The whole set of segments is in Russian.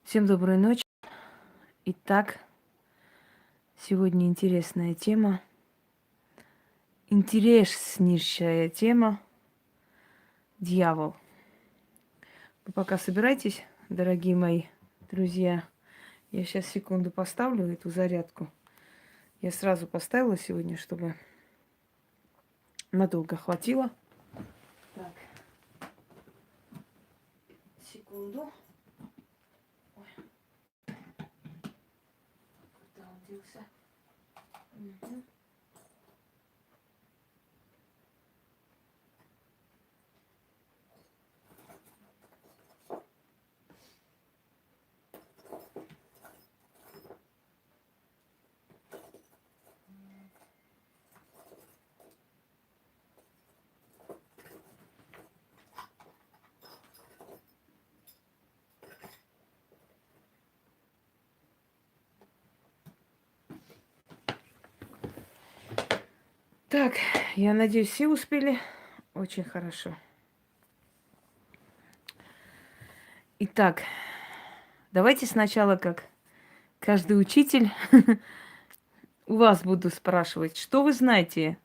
Всем доброй ночи. Итак, сегодня интересная тема, интереснейшая тема — дьявол. Вы пока собирайтесь, дорогие мои друзья. Я сейчас секунду поставлю эту зарядку. Я сразу поставила сегодня, чтобы надолго хватило. Так, секунду. Ой, куда он делся? Мгм. Так, я надеюсь, все успели. Очень хорошо. Итак, давайте сначала, как каждый учитель, у вас буду спрашивать, что вы знаете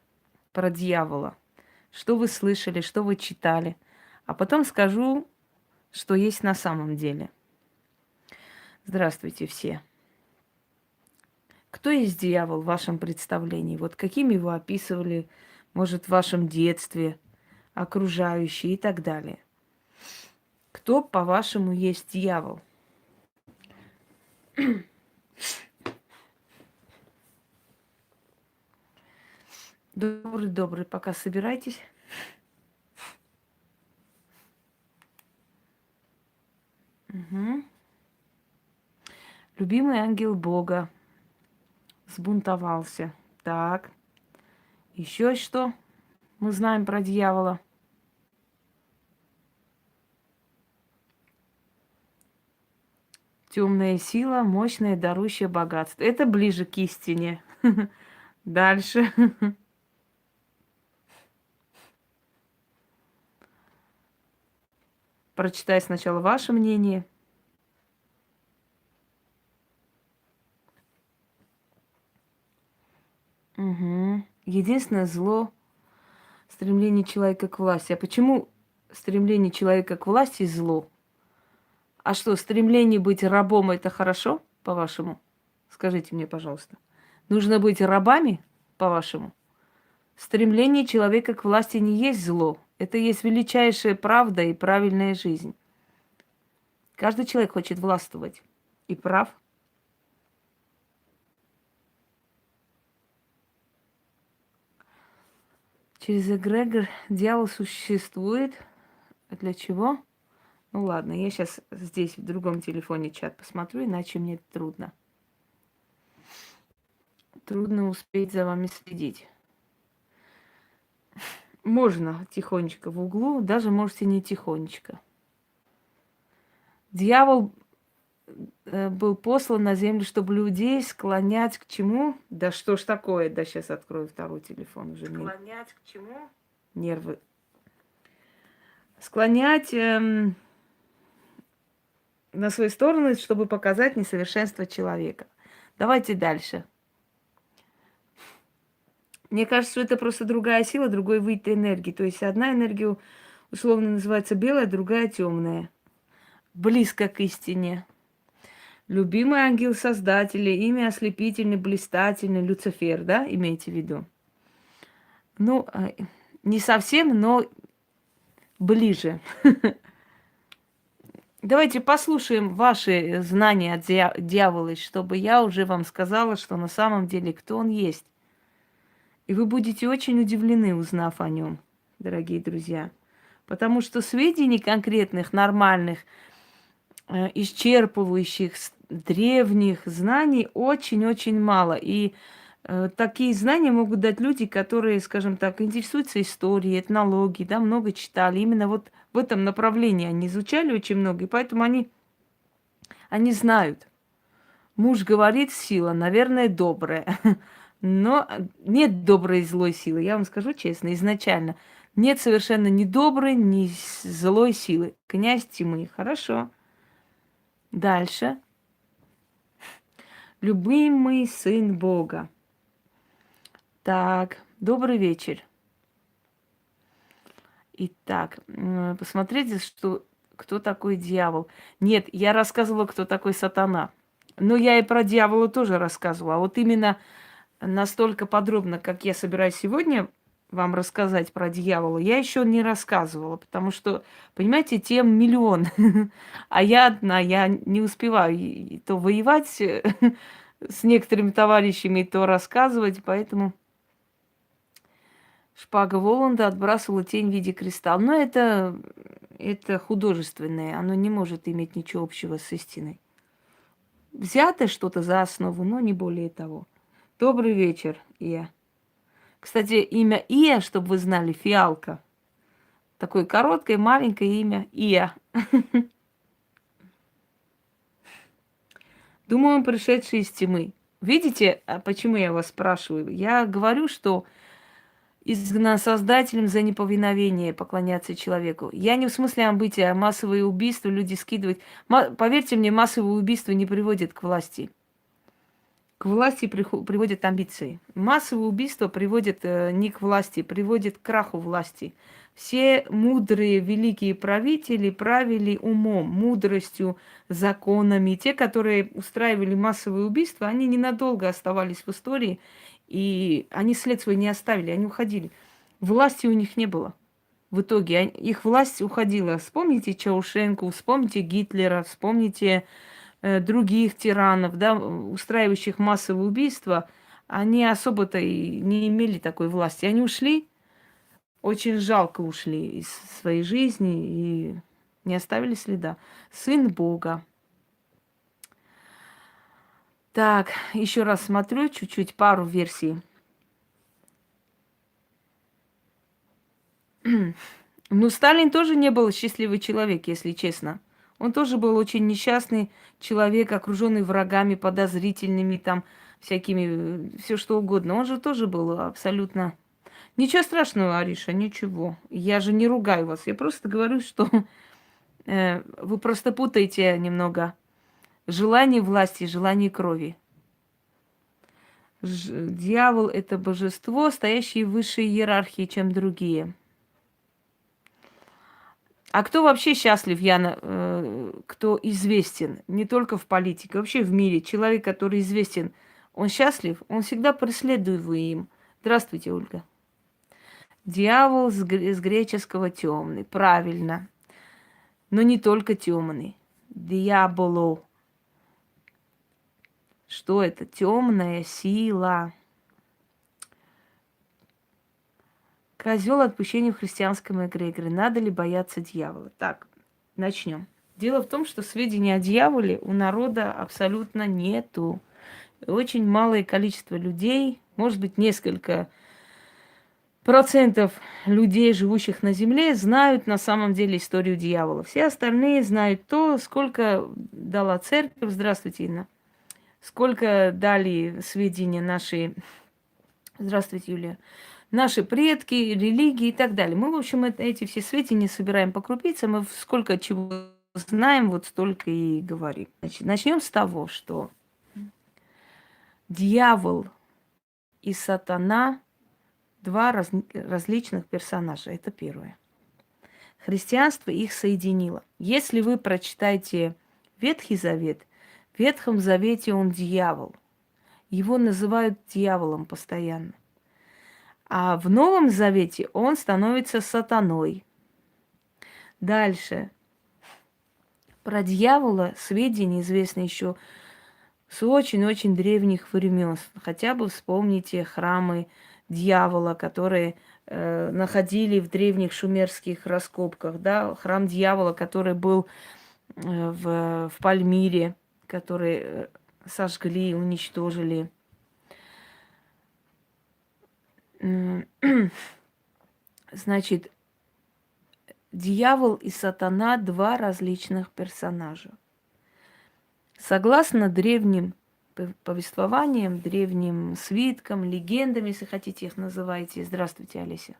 про дьявола, что вы слышали, что вы читали, а потом скажу, что есть на самом деле. Здравствуйте все. Кто есть дьявол в вашем представлении? Вот каким его описывали, может, в вашем детстве, окружающие и так далее? Кто, по-вашему, есть дьявол? Добрый, пока собирайтесь. Угу. Любимый ангел Бога сбунтовался. Так, еще что мы знаем про дьявола? Темная сила, мощная, дарующая богатство. Это ближе к истине. Дальше. Прочитай сначала ваше мнение. Угу. Единственное зло — стремление человека к власти. А почему стремление человека к власти зло? А что, стремление быть рабом — это хорошо, по-вашему? Скажите мне, пожалуйста. Нужно быть рабами, по-вашему? Стремление человека к власти не есть зло. Это есть величайшая правда и правильная жизнь. Каждый человек хочет властвовать. И прав. Через эгрегор дьявол существует. А для чего? Ну ладно, я сейчас здесь в другом телефоне чат посмотрю, иначе мне трудно. Трудно успеть за вами следить. Можно тихонечко в углу, даже можете не тихонечко. Дьявол был послан на землю, чтобы людей склонять к чему? Да что ж такое? Да сейчас открою второй телефон уже. Склонять к чему? Нервы. Склонять на свою сторону, чтобы показать несовершенство человека. Давайте дальше. Мне кажется, что это просто другая сила, другой вид энергии. То есть одна энергия условно называется белая, другая темная. Близко к истине. Любимый ангел Создателя, имя ослепительный, блистательный, Люцифер, да, имеете в виду? Ну, не совсем, но ближе. Давайте послушаем ваши знания от дьявола, чтобы я уже вам сказала, что на самом деле кто он есть. И вы будете очень удивлены, узнав о нем, дорогие друзья. Потому что сведений конкретных, нормальных, исчерпывающих, древних знаний очень-очень мало. И такие знания могут дать люди, которые, скажем так, интересуются историей, этнологией, да, много читали. Именно вот в этом направлении они изучали очень много, и поэтому они знают. Муж говорит, сила, наверное, добрая. Но нет доброй и злой силы. Я вам скажу честно, изначально. Нет совершенно ни доброй, ни злой силы. Князь тьмы. Хорошо. Дальше. Любимый сын Бога. Так, добрый вечер. Итак, посмотрите, что, кто такой дьявол. Нет, я рассказывала, кто такой сатана. Но я и про дьявола тоже рассказывала. А вот именно настолько подробно, как я собираюсь сегодня вам рассказать про дьявола, я еще не рассказывала, потому что, понимаете, тем миллион, а я одна, я не успеваю и то воевать с некоторыми товарищами, то рассказывать, поэтому шпага Воланда отбрасывала тень в виде креста. Но это художественное, оно не может иметь ничего общего с истиной. Взято что-то за основу, но не более того. Добрый вечер, Ия. Кстати, имя Ия, чтобы вы знали, фиалка. Такое короткое, маленькое имя Ия. Думаю, он пришедший из тьмы. Видите, почему я вас спрашиваю? Я говорю, что изгнан Создателем за неповиновение поклоняться человеку. Я не в смысле амбытия, а массовые убийства люди скидывают. Поверьте мне, массовые убийства не приводят к власти. К власти приводят амбиции. Массовые убийства приводят не к власти, приводят к краху власти. Все мудрые великие правители правили умом, мудростью, законами. Те, которые устраивали массовые убийства, они ненадолго оставались в истории, и они след свой не оставили, они уходили. Власти у них не было. В итоге их власть уходила. Вспомните Чаушенко, вспомните Гитлера, вспомните других тиранов, да, устраивающих массовые убийства, они особо-то и не имели такой власти. Они ушли, очень жалко ушли из своей жизни и не оставили следа. Сын Бога. Так, еще раз смотрю чуть-чуть, пару версий. Ну, Сталин тоже не был счастливый человек, если честно. Он тоже был очень несчастный человек, окруженный врагами, подозрительными, там, всякими, все что угодно. Он же тоже был абсолютно... Ничего страшного, Ариша, ничего. Я же не ругаю вас. Я просто говорю, что вы просто путаете немного желание власти и желание крови. Дьявол – это божество, стоящее в высшей иерархии, чем другие. А кто вообще счастлив, Яна, кто известен? Не только в политике, вообще в мире. Человек, который известен, он счастлив? Он всегда преследуем. Здравствуйте, Ольга. Дьявол с греческого темный. Правильно. Но не только темный. Диаболо. Что это? Темная сила. Козел отпущения в христианском эгрегоре. Надо ли бояться дьявола? Так, начнем. Дело в том, что сведений о дьяволе у народа абсолютно нету. Очень малое количество людей, может быть, несколько процентов людей, живущих на Земле, знают на самом деле историю дьявола. Все остальные знают то, сколько дала церковь. Здравствуйте, Инна. Сколько дали сведения наши... Здравствуйте, Юлия. Наши предки, религии и так далее. Мы, в общем, эти все сведения собираем по крупицам, мы сколько чего знаем, вот столько и говорим. Значит, начнем с того, что дьявол и сатана два различных персонажа. Это первое. Христианство их соединило. Если вы прочитаете Ветхий Завет, в Ветхом Завете он дьявол. Его называют дьяволом постоянно. А в Новом Завете он становится сатаной. Дальше. Про дьявола сведения известны еще с очень-очень древних времен. Хотя бы вспомните храмы дьявола, которые находили в древних шумерских раскопках. Да? Храм дьявола, который был в Пальмире, который сожгли, уничтожили. Значит, дьявол и сатана – два различных персонажа. Согласно древним повествованиям, древним свиткам, легендам, если хотите их называйте. Здравствуйте, Олеся.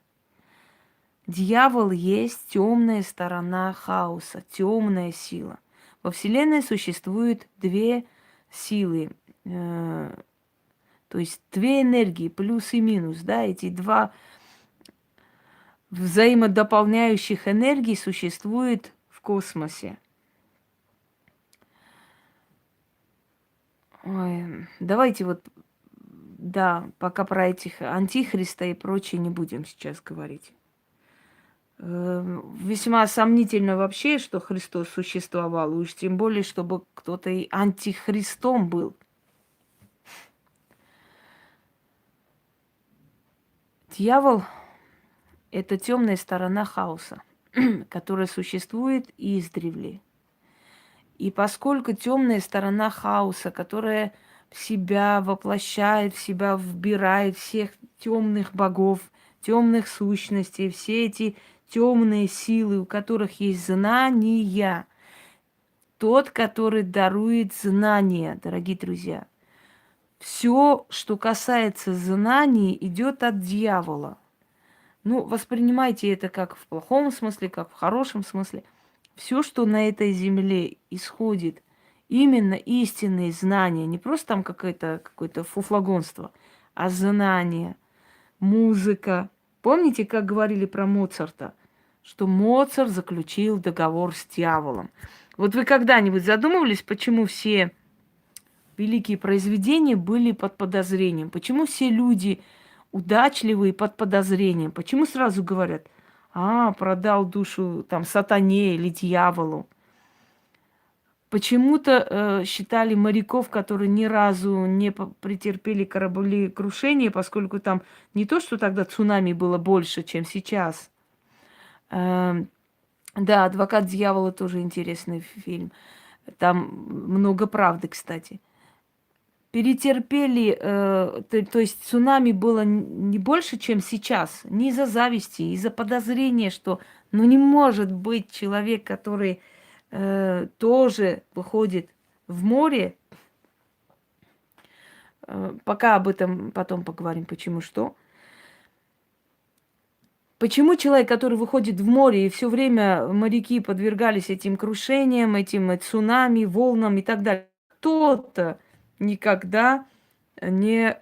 Дьявол есть темная сторона хаоса, темная сила. Во Вселенной существует две силы, то есть две энергии, плюс и минус, да, эти два взаимодополняющих энергий существует в космосе. Ой, давайте вот, да, пока про этих антихриста и прочее не будем сейчас говорить. Весьма сомнительно вообще, что Христос существовал, уж тем более, чтобы кто-то и антихристом был. Дьявол – это темная сторона хаоса, которая существует издревле. И поскольку темная сторона хаоса, которая в себя воплощает, в себя вбирает всех темных богов, темных сущностей, все эти темные силы, у которых есть знания, тот, который дарует знания, дорогие друзья. Все, что касается знаний, идет от дьявола. Ну, воспринимайте это как в плохом смысле, как в хорошем смысле. Все, что на этой земле исходит, именно истинные знания, не просто там какое-то фуфлагонство, а знания, музыка. Помните, как говорили про Моцарта? Что Моцарт заключил договор с дьяволом. Вот вы когда-нибудь задумывались, почему все великие произведения были под подозрением? Почему все люди удачливые под подозрением? Почему сразу говорят, продал душу там сатане или дьяволу? Почему-то считали моряков, которые ни разу не претерпели кораблекрушение, поскольку там не то, что тогда цунами было больше, чем сейчас. Да, «Адвокат дьявола» тоже интересный фильм. Там много правды, кстати. Перетерпели, то есть цунами было не больше, чем сейчас. Не из-за зависти, из-за подозрения, что не может быть человек, который тоже выходит в море. Пока об этом потом поговорим, почему что. Почему человек, который выходит в море, и все время моряки подвергались этим крушениям, этим цунами, волнам и так далее, кто-то никогда не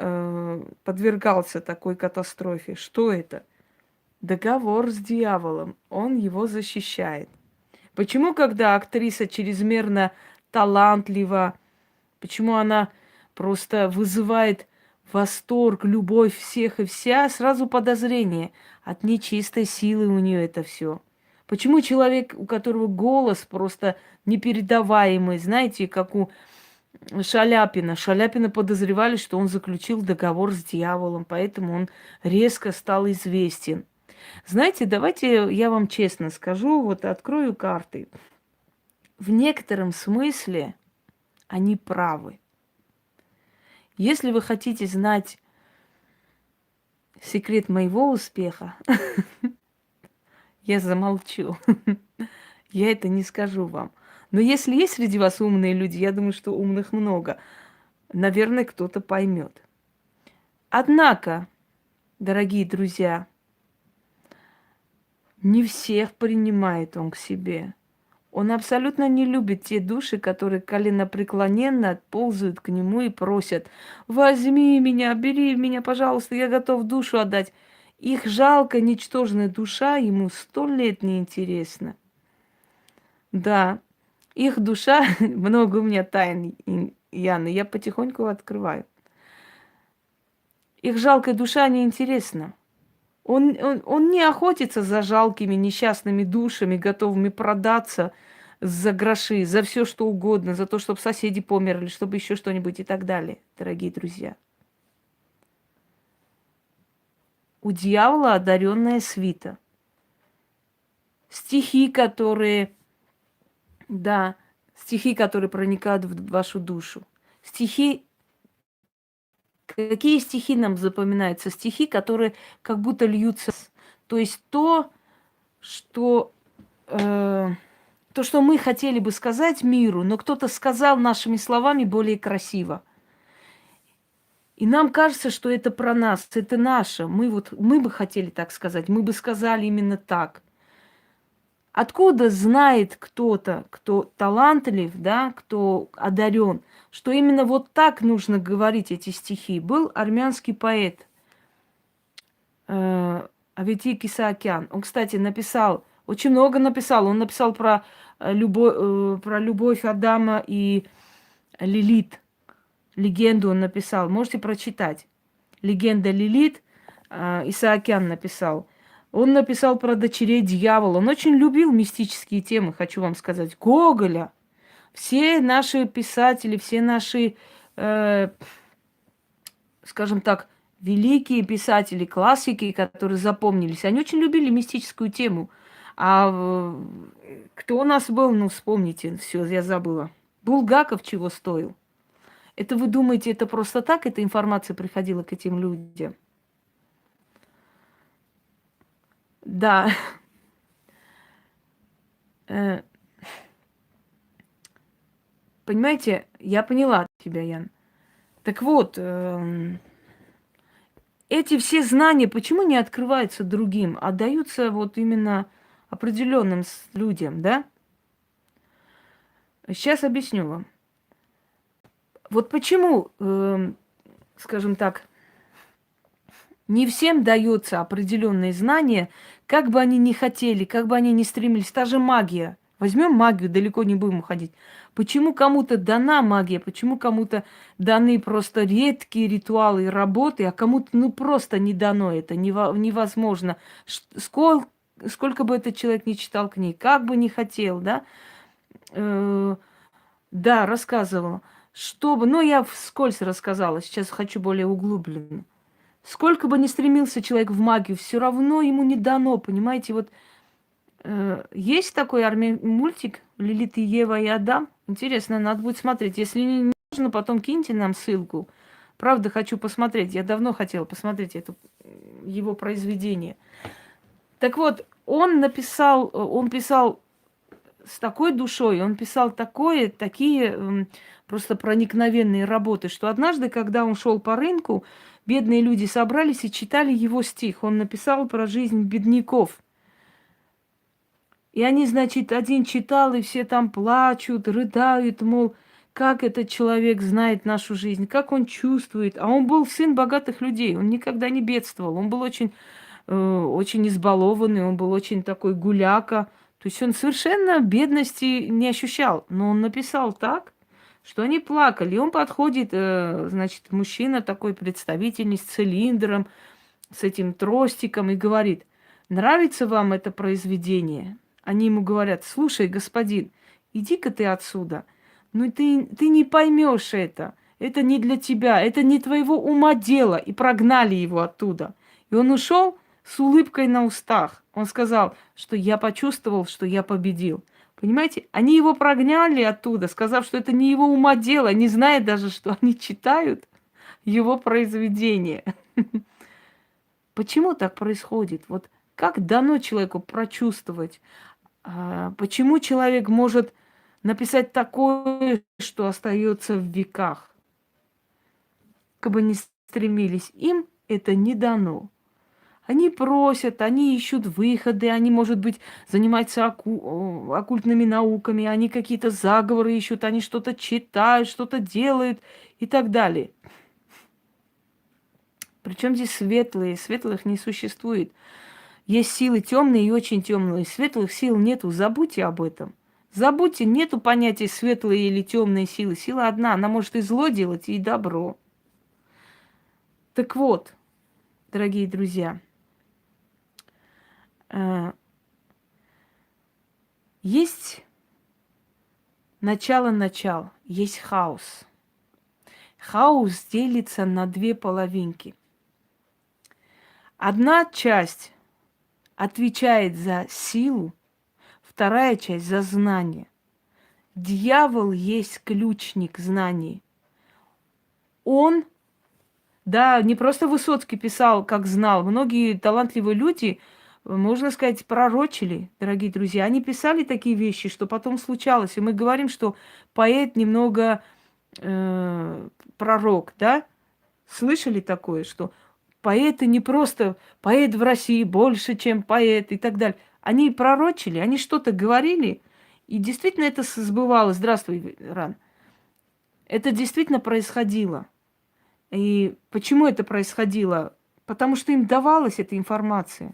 подвергался такой катастрофе. Что это? Договор с дьяволом. Он его защищает. Почему, когда актриса чрезмерно талантлива, почему она просто вызывает восторг, любовь всех и вся, сразу подозрение. От нечистой силы у нее это все. Почему человек, у которого голос просто непередаваемый, знаете, как у Шаляпина. Шаляпина подозревали, что он заключил договор с дьяволом, поэтому он резко стал известен. Знаете, давайте я вам честно скажу, вот открою карты. В некотором смысле они правы. Если вы хотите знать секрет моего успеха, я замолчу. Я это не скажу вам. Но если есть среди вас умные люди, я думаю, что умных много, наверное, кто-то поймет. Однако, дорогие друзья, не всех принимает он к себе. Он абсолютно не любит те души, которые коленопреклоненно ползают к нему и просят: «Возьми меня, бери меня, пожалуйста, я готов душу отдать». Их жалкая, ничтожная душа ему 100 лет не интересна. Да, их душа, много у меня тайн, Яна, я потихоньку открываю. Их жалкая душа неинтересна. Он не охотится за жалкими несчастными душами, готовыми продаться за гроши, за все что угодно, за то, чтобы соседи померли, чтобы еще что-нибудь и так далее, дорогие друзья. У дьявола одаренная свита. Стихи, которые проникают в вашу душу. Стихи. Какие стихи нам запоминаются? Стихи, которые как будто льются. То есть что, то, что мы хотели бы сказать миру, но кто-то сказал нашими словами более красиво. И нам кажется, что это про нас, это наше. Мы бы хотели так сказать, мы бы сказали именно так. Откуда знает кто-то, кто талантлив, да, кто одарен, что именно вот так нужно говорить эти стихи? Был армянский поэт Авети Кисаакян. Он, кстати, написал, очень много написал. Он написал про любовь Адама и Лилит. Легенду он написал. Можете прочитать. Легенда Лилит, Исаакян написал. Он написал про дочерей дьявола. Он очень любил мистические темы, хочу вам сказать. Гоголя. Все наши писатели, все наши, скажем так, великие писатели, классики, которые запомнились, они очень любили мистическую тему. Кто у нас был, ну, вспомните, все, я забыла. Булгаков чего стоил? Это вы думаете, это просто так, эта информация приходила к этим людям? Да. Э, Понимаете, я поняла тебя, Ян. Так вот, эти все знания почему не открываются другим, а даются вот именно определенным людям, да? Сейчас объясню вам. Вот почему, скажем так, не всем дается определенные знания, как бы они ни хотели, как бы они ни стремились. Та же магия. Возьмем магию, далеко не будем уходить. Почему кому-то дана магия, почему кому-то даны просто редкие ритуалы и работы, а кому-то ну просто не дано это, невозможно. Сколько бы этот человек ни читал книг, как бы ни хотел, да? Да, рассказывала. Чтобы, ну я вскользь рассказала, сейчас хочу более углубленно. Сколько бы ни стремился человек в магию, все равно ему не дано, понимаете? Вот есть такой мультик «Лилит и Ева и Адам». Интересно, надо будет смотреть. Если не нужно, потом киньте нам ссылку. Правда, хочу посмотреть. Я давно хотела посмотреть его произведение. Так вот, он писал с такой душой, он писал такие просто проникновенные работы, что однажды, когда он шел по рынку, бедные люди собрались и читали его стих. Он написал про жизнь бедняков. И они, значит, один читал, и все там плачут, рыдают, мол, как этот человек знает нашу жизнь, как он чувствует. А он был сын богатых людей, он никогда не бедствовал, он был очень избалованный, он был очень такой гуляка. То есть он совершенно бедности не ощущал. Но он написал так, что они плакали. И он подходит, значит, мужчина такой представительный с цилиндром, с этим тростиком и говорит: нравится вам это произведение? Они ему говорят: слушай, господин, иди-ка ты отсюда. Ну ты не поймешь это. Это не для тебя, это не твоего ума дело. И прогнали его оттуда. И он ушел с улыбкой на устах. Он сказал, что я почувствовал, что я победил. Понимаете, они его прогнали оттуда, сказав, что это не его ума дело, не зная даже, что они читают его произведение. Почему так происходит? Вот как дано человеку прочувствовать? Почему человек может написать такое, что остается в веках? Как бы ни стремились, им это не дано. Они просят, они ищут выходы, они, может быть, занимаются оккультными науками, они какие-то заговоры ищут, они что-то читают, что-то делают и так далее. Причем здесь светлые? Светлых не существует. Есть силы темные и очень темные. Светлых сил нету. Забудьте об этом. Забудьте, нету понятия светлые или темные силы. Сила одна, она может и зло делать, и добро. Так вот, дорогие друзья, есть начало, есть хаос. Хаос делится на две половинки. Одна часть отвечает за силу, вторая часть за знание. Дьявол есть ключник знаний. Он, да, не просто Высоцкий писал, как знал. Многие талантливые люди, можно сказать, пророчили, дорогие друзья. Они писали такие вещи, что потом случалось. И мы говорим, что поэт немного пророк, да? Слышали такое, что поэты не просто поэт в России больше, чем поэт и так далее. Они пророчили, они что-то говорили, и действительно это сбывалось. Здравствуй, Ран. Это действительно происходило. И почему это происходило? Потому что им давалась эта информация.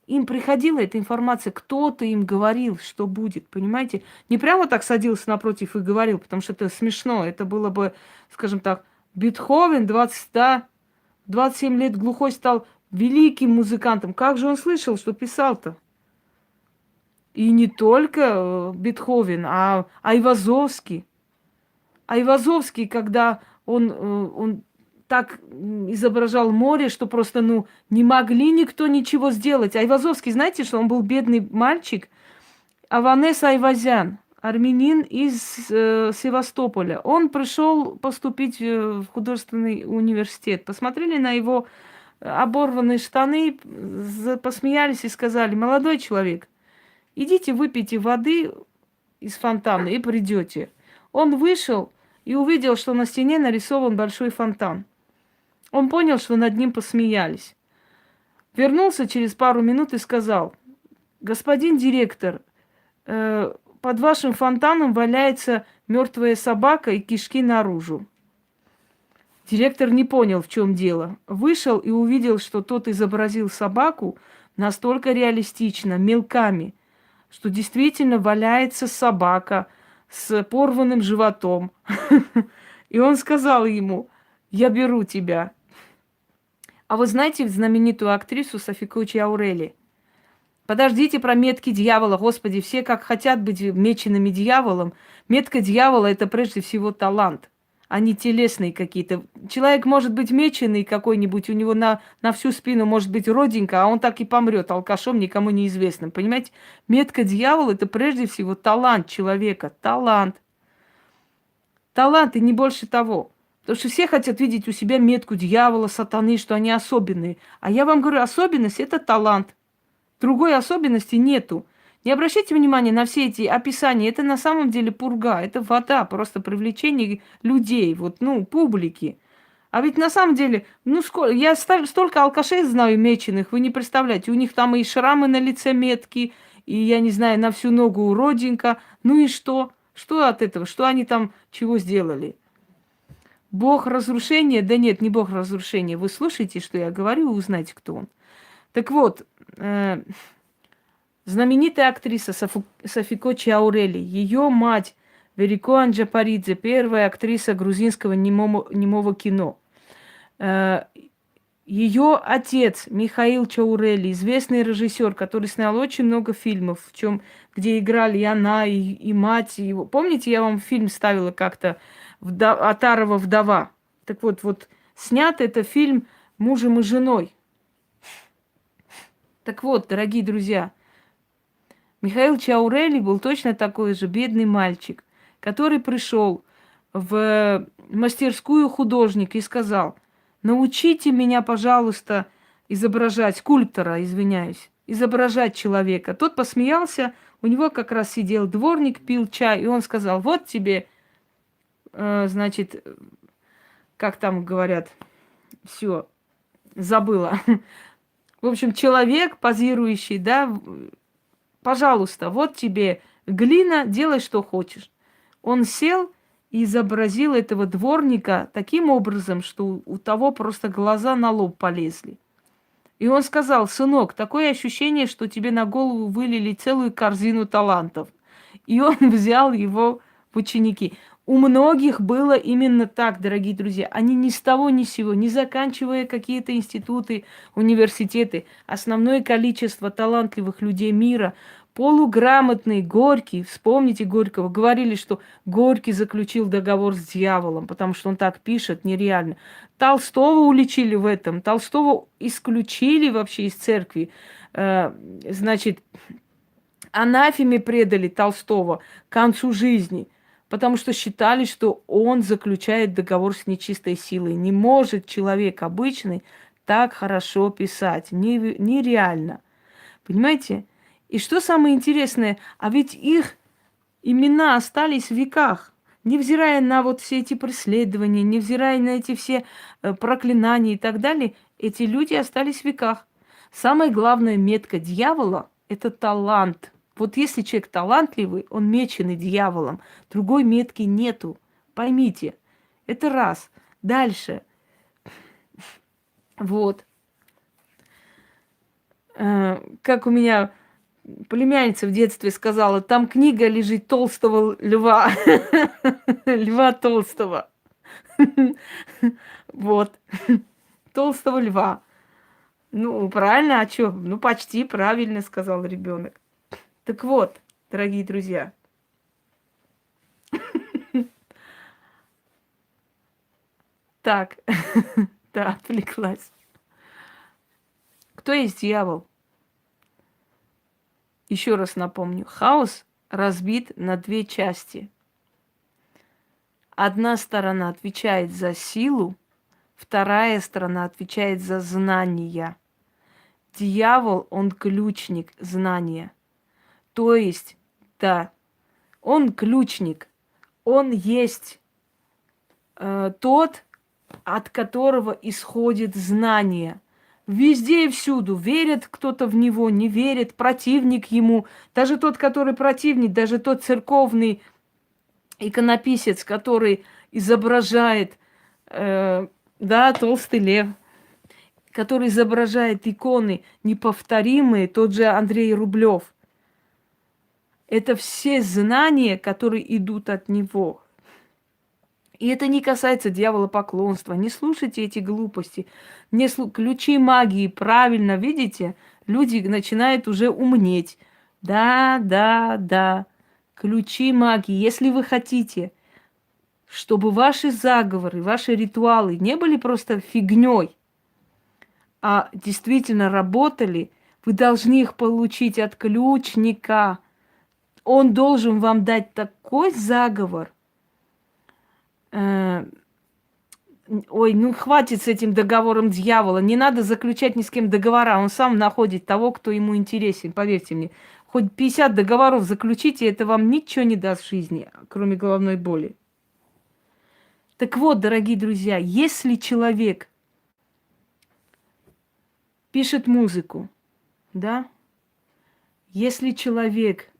Им приходила эта информация, кто-то им говорил, что будет, понимаете? Не прямо так садился напротив и говорил, потому что это смешно. Это было бы, скажем так, Бетховен 27 лет глухой стал великим музыкантом. Как же он слышал, что писал-то? И не только Бетховен, а Айвазовский. Айвазовский, когда он так изображал море, что просто, не могли никто ничего сделать. Айвазовский, знаете, что он был бедный мальчик? Аванес Айвазян, армянин из Севастополя. Он пришел поступить в художественный университет. Посмотрели на его оборванные штаны, посмеялись и сказали: молодой человек, идите выпейте воды из фонтана и придете. Он вышел и увидел, что на стене нарисован большой фонтан. Он понял, что над ним посмеялись. Вернулся через пару минут и сказал: господин директор, под вашим фонтаном валяется мертвая собака и кишки наружу. Директор не понял, в чем дело. Вышел и увидел, что тот изобразил собаку настолько реалистично, мелками, что действительно валяется собака с порванным животом. И он сказал ему: я беру тебя. А вы знаете знаменитую актрису Софикуччи Аурели? Подождите про метки дьявола. Господи, все как хотят быть меченными дьяволом. Метка дьявола – это прежде всего талант, а не телесные какие-то. Человек может быть меченый какой-нибудь, у него на всю спину может быть родинка, а он так и помрет алкашом, никому неизвестным. Понимаете? Метка дьявола – это прежде всего талант человека. Талант. Талант и не больше того. Потому что все хотят видеть у себя метку дьявола, сатаны, что они особенные. А я вам говорю, особенность – это талант. Другой особенности нету. Не обращайте внимания на все эти описания. Это на самом деле пурга, это вода, просто привлечение людей, публики. А ведь на самом деле, я столько алкашей знаю меченых, вы не представляете. У них там и шрамы на лице метки, и, я не знаю, на всю ногу родинка. Ну и что? Что от этого? Что они там чего сделали? Бог разрушения? Да нет, не бог разрушения. Вы слушаете, что я говорю, вы узнаете, кто он. Так вот, знаменитая актриса Софикуччи Аурели, ее мать Верико Анджапаридзе, первая актриса грузинского немого кино. Ее отец Михаил Чаурели, известный режиссер, который снял очень много фильмов, где играли и она, и мать его. Помните, я вам фильм ставила как-то «Отарова вдова». Так вот, снят это фильм мужем и женой. Так вот, дорогие друзья, Михаил Чаурели был точно такой же бедный мальчик, который пришел в мастерскую художника и сказал: научите меня, пожалуйста, изображать, скульптора, извиняюсь, изображать человека. Тот посмеялся, у него как раз сидел дворник, пил чай, и он сказал: вот тебе, значит, как там говорят, все, забыла. В общем, человек, позирующий, да, пожалуйста, вот тебе глина, делай, что хочешь. Он сел и изобразил этого дворника таким образом, что у того просто глаза на лоб полезли. И он сказал: сынок, такое ощущение, что тебе на голову вылили целую корзину талантов. И он взял его в ученики. У многих было именно так, дорогие друзья. Они ни с того ни с сего, не заканчивая какие-то институты, университеты, основное количество талантливых людей мира, полуграмотные, Горький, вспомните Горького, говорили, что Горький заключил договор с дьяволом, потому что он так пишет, нереально. Толстого уличили в этом, Толстого исключили вообще из церкви, значит, анафеме предали Толстого к концу жизни, потому что считали, что он заключает договор с нечистой силой. Не может человек обычный так хорошо писать. Нереально. Понимаете? И что самое интересное, а ведь их имена остались в веках. Невзирая на вот все эти преследования, невзирая на эти все проклинания и так далее, эти люди остались в веках. Самая главная метка дьявола это талант. Вот если человек талантливый, он меченый дьяволом, другой метки нету. Поймите, это раз. Дальше. Вот. Как у меня племянница в детстве сказала, там книга лежит толстого льва. Льва Толстого. Вот. Толстого льва. Ну, правильно, а что? Ну, почти правильно сказал ребенок. Так вот, дорогие друзья. Так, да, отвлеклась. Кто есть дьявол? Еще раз напомню. Хаос разбит на две части. Одна сторона отвечает за силу, вторая сторона отвечает за знания. Дьявол, он ключник знания. То есть, да, он ключник. Он есть тот, от которого исходит знание. Везде и всюду. Верит кто-то в него, не верит, противник ему. Даже тот, который противник, даже тот церковный иконописец, который изображает, да, толстый лев, который изображает иконы неповторимые, тот же Андрей Рублев. Это все знания, которые идут от него. И это не касается дьяволопоклонства. Не слушайте эти глупости. Ключи магии, правильно, видите? Люди начинают уже умнеть. Да, да, да. Ключи магии. Если вы хотите, чтобы ваши заговоры, ваши ритуалы не были просто фигней, а действительно работали, вы должны их получить от ключника. Он должен вам дать такой заговор. Ой, ну хватит с этим договором дьявола. Не надо заключать ни с кем договора. Он сам находит того, кто ему интересен. Поверьте мне. Хоть 50 договоров заключите, это вам ничего не даст в жизни, кроме головной боли. Так вот, дорогие друзья, если человек пишет музыку, да, если человек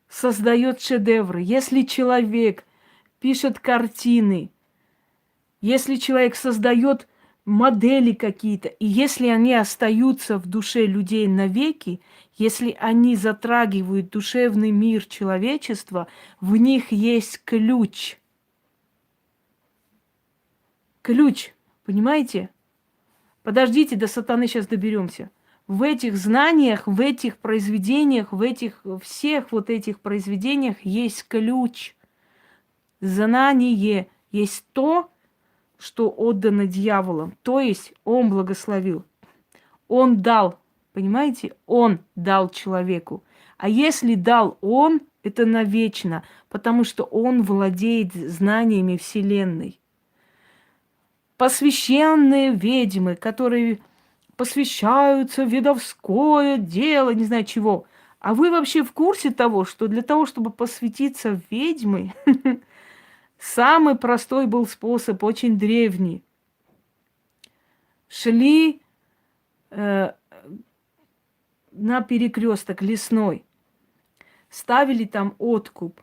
создает шедевры, если человек пишет картины, если человек создает модели какие-то, и если они остаются в душе людей навеки, если они затрагивают душевный мир человечества, в них есть ключ. Ключ, понимаете? Подождите, до сатаны сейчас доберемся. В этих знаниях, в этих произведениях, в этих всех вот этих произведениях есть ключ. Знание есть то, что отдано дьяволом. То есть он благословил. Он дал, понимаете? Он дал человеку. А если дал он, это навечно, потому что он владеет знаниями Вселенной. Посвященные ведьмы, которые посвящаются в ведовское дело, не знаю чего. А вы вообще в курсе того, что для того, чтобы посвятиться в ведьмы, самый простой был способ, очень древний. Шли на перекресток лесной, ставили там откуп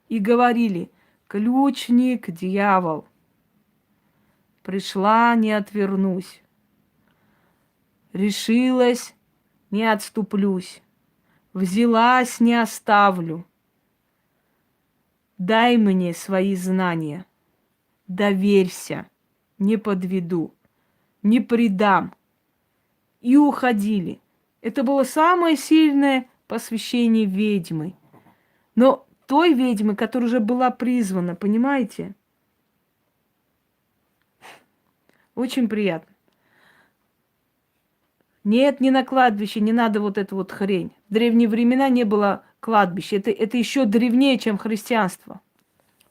и говорили: ключник, дьявол, пришла, не отвернусь, решилась, не отступлюсь, взялась, не оставлю. Дай мне свои знания, доверься, не подведу, не предам. И уходили. Это было самое сильное посвящение ведьмы. Но той ведьмы, которая уже была призвана, понимаете? Очень приятно. Нет, не на кладбище, не надо вот эту вот хрень. В древние времена не было кладбища. Это еще древнее, чем христианство.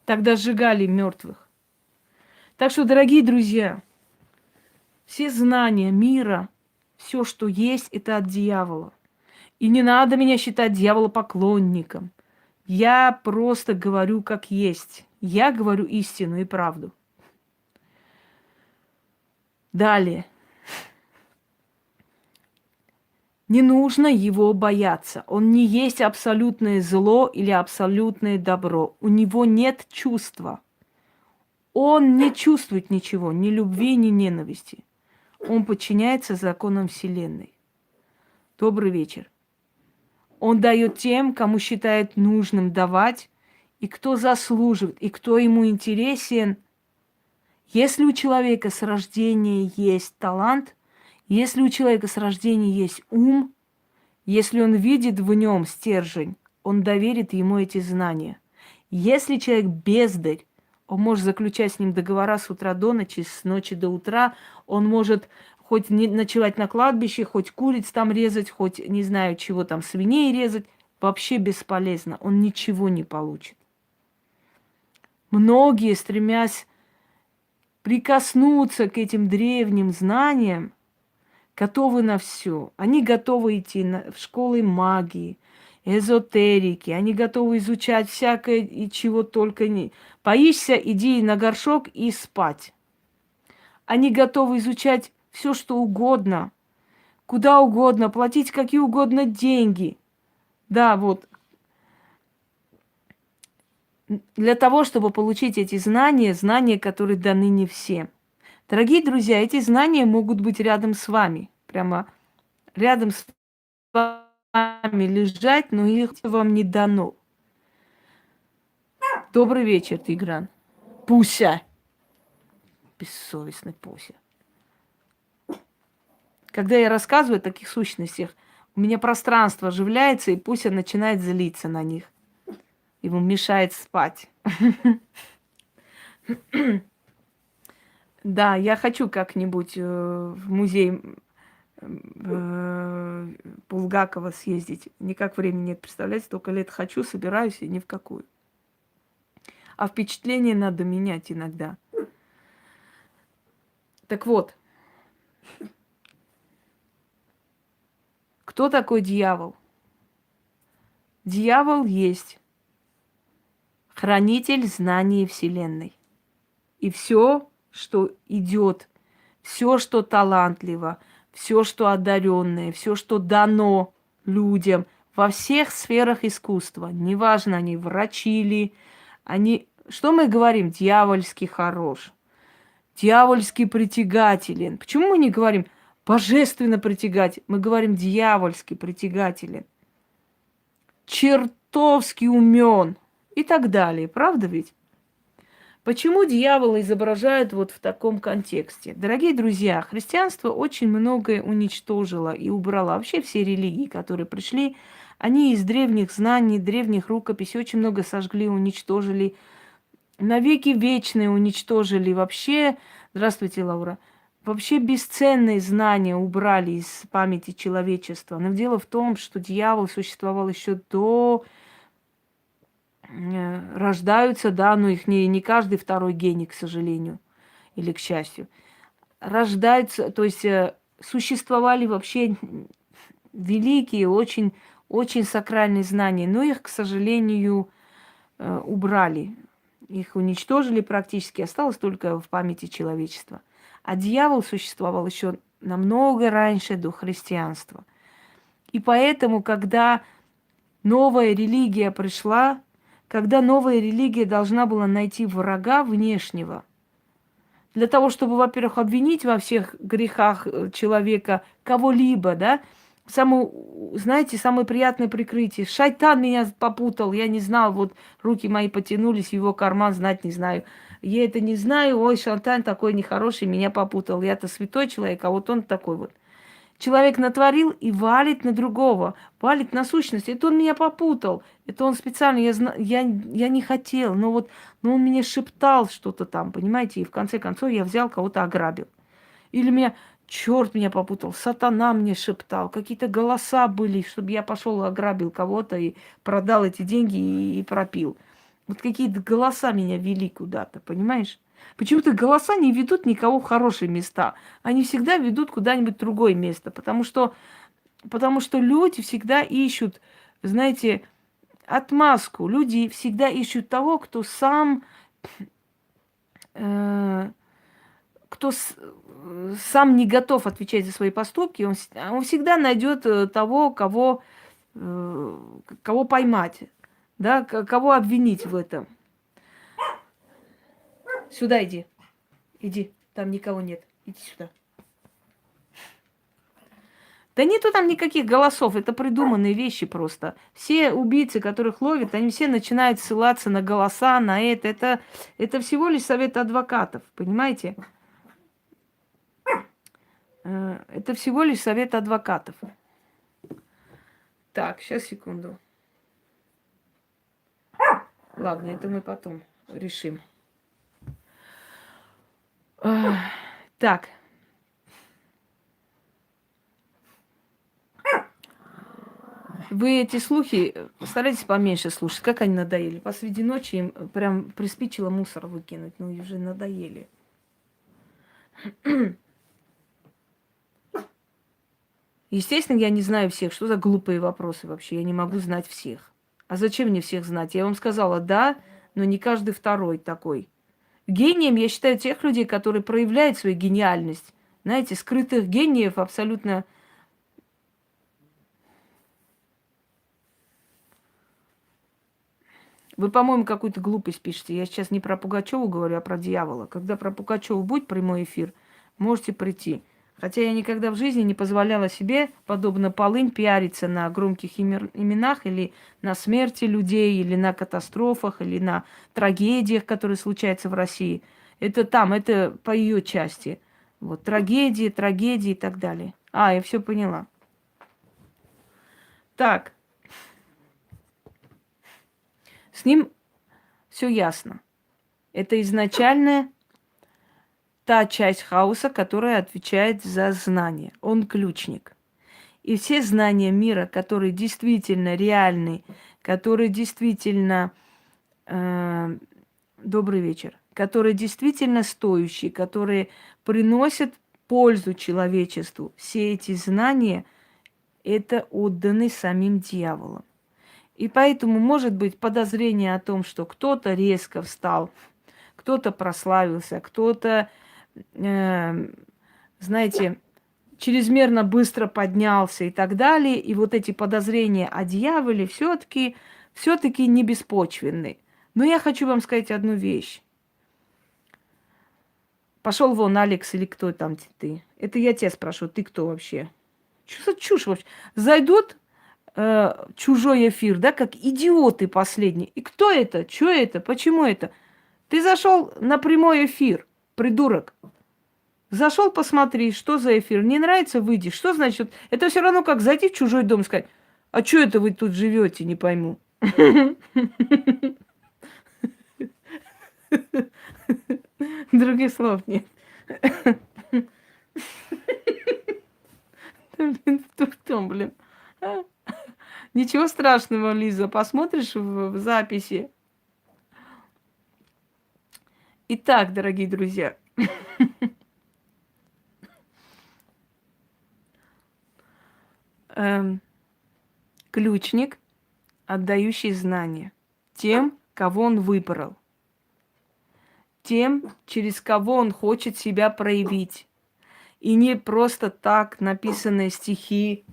Тогда сжигали мертвых. Так что, дорогие друзья, все знания мира, все, что есть, это от дьявола. И не надо меня считать дьяволопоклонником. Я просто говорю, как есть. Я говорю истину и правду. Далее. Не нужно его бояться. Он не есть абсолютное зло или абсолютное добро. У него нет чувства. Он не чувствует ничего, ни любви, ни ненависти. Он подчиняется законам Вселенной. Добрый вечер. Он дает тем, кому считает нужным давать, и кто заслуживает, и кто ему интересен. Если у человека с рождения есть талант, если у человека с рождения есть ум, если он видит в нем стержень, он доверит ему эти знания. Если человек бездарь, он может заключать с ним договора с утра до ночи, с ночи до утра, он может хоть не ночевать на кладбище, хоть куриц там резать, хоть не знаю чего там, свиней резать, вообще бесполезно, он ничего не получит. Многие, стремясь прикоснуться к этим древним знаниям, готовы на все. Они готовы идти в школы магии, эзотерики, они готовы изучать всякое и чего только не. Боишься, иди на горшок и спать. Они готовы изучать все, что угодно, куда угодно, платить какие угодно деньги. Да, вот. Для того, чтобы получить эти знания, знания, которые даны не всем. Дорогие друзья, эти знания могут быть рядом с вами, прямо рядом с вами лежать, но их вам не дано. Добрый вечер, Тигран. Пуся. Бессовестный Пуся. Когда я рассказываю о таких сущностях, у меня пространство оживляется, и Пуся начинает злиться на них. Ему мешает спать. Да, я хочу как-нибудь в музей Булгакова съездить. Никак времени нет, представляете, столько лет хочу, собираюсь и ни в какую. А впечатление надо менять иногда. Так вот, кто такой дьявол? Дьявол есть хранитель знаний Вселенной. И все, что идет, все, что талантливо, все, что одаренное, все, что дано людям во всех сферах искусства, неважно, они врачи ли, они, что мы говорим, дьявольски хорош, дьявольски притягателен. Почему мы не говорим божественно притягателен? Мы говорим дьявольски притягателен, чертовски умен и так далее. Правда ведь? Почему дьявола изображают вот в таком контексте? Дорогие друзья, христианство очень многое уничтожило и убрало. Вообще все религии, которые пришли, они из древних знаний, древних рукописей очень много сожгли, уничтожили. Навеки вечные уничтожили. Вообще, здравствуйте, Лаура, вообще бесценные знания убрали из памяти человечества. Но дело в том, что дьявол существовал еще до... Рождаются, да, но их не каждый второй гений, к сожалению, или к счастью. Рождаются, то есть существовали вообще великие, очень, очень сакральные знания, но их, к сожалению, убрали. Их уничтожили практически, осталось только в памяти человечества. А дьявол существовал еще намного раньше, до христианства. И поэтому, когда новая религия пришла, когда новая религия должна была найти врага внешнего, для того, чтобы, во-первых, обвинить во всех грехах человека кого-либо, да, знаете, самое приятное прикрытие. Шайтан меня попутал, я не знал, вот руки мои потянулись в его карман, знать не знаю. Я это не знаю, ой, шайтан такой нехороший, меня попутал. Я-то святой человек, а вот он такой вот. Человек натворил и валит на другого, валит на сущность. Это он меня попутал, это он специально, я не хотел, но он мне шептал что-то там, понимаете, и в конце концов я взял, кого-то ограбил. Или черт меня попутал, сатана мне шептал, какие-то голоса были, чтобы я пошел и ограбил кого-то и продал эти деньги и пропил. Вот какие-то голоса меня вели куда-то, понимаешь? Почему-то голоса не ведут никого в хорошие места. Они всегда ведут куда-нибудь в другое место. Потому что люди всегда ищут, знаете, отмазку. Люди всегда ищут того, кто кто сам не готов отвечать за свои поступки, он всегда найдет того, кого поймать, да, кого обвинить в этом. Сюда иди. Иди, там никого нет. Иди сюда. Да нету там никаких голосов, это придуманные вещи просто. Все убийцы, которых ловят, они все начинают ссылаться на голоса, на это. Это всего лишь совет адвокатов, понимаете? Это всего лишь совет адвокатов. Так, сейчас, секунду. Ладно, это мы потом решим. Так. Вы эти слухи старайтесь поменьше слушать. Как они надоели. Посреди ночи им прям приспичило мусор выкинуть. Ну, и уже надоели. Естественно, я не знаю всех. Что за глупые вопросы вообще? Я не могу знать всех. А зачем мне всех знать? Я вам сказала, да, но не каждый второй такой. Гением я считаю тех людей, которые проявляют свою гениальность. Знаете, скрытых гениев абсолютно... Вы, по-моему, какую-то глупость пишете. Я сейчас не про Пугачеву говорю, а про дьявола. Когда про Пугачеву будет прямой эфир, можете прийти. Хотя я никогда в жизни не позволяла себе, подобно Полынь, пиариться на громких именах или на смерти людей, или на катастрофах, или на трагедиях, которые случаются в России. Это там, это по ее части. Вот, трагедии и так далее. Я все поняла. Так. С ним все ясно. Это изначальная та часть хаоса, которая отвечает за знание. Он ключник. И все знания мира, которые действительно реальны, которые действительно добрый вечер, которые действительно стоящие, которые приносят пользу человечеству, все эти знания это отданы самим дьяволом. И поэтому может быть подозрение о том, что кто-то резко встал, кто-то прославился, кто-то, знаете, чрезмерно быстро поднялся и так далее. И вот эти подозрения о дьяволе все-таки не беспочвенны. Но я хочу вам сказать одну вещь. Пошел вон, Алекс, или кто там ты? Это я тебя спрашиваю, ты кто вообще? Что за чушь вообще? Зайдут чужой эфир, да, как идиоты последние. И кто это? Что это? Почему это? Ты зашел на прямой эфир, придурок. Зашел, посмотри, что за эфир. Не нравится, выйди. Что значит? Это все равно, как зайти в чужой дом и сказать, а что это вы тут живете, не пойму. Других слов нет. Блин. Ничего страшного, Лиза, посмотришь в записи. Итак, дорогие друзья, ключник, отдающий знания тем, кого он выбрал, тем, через кого он хочет себя проявить. И не просто так написанные стихи,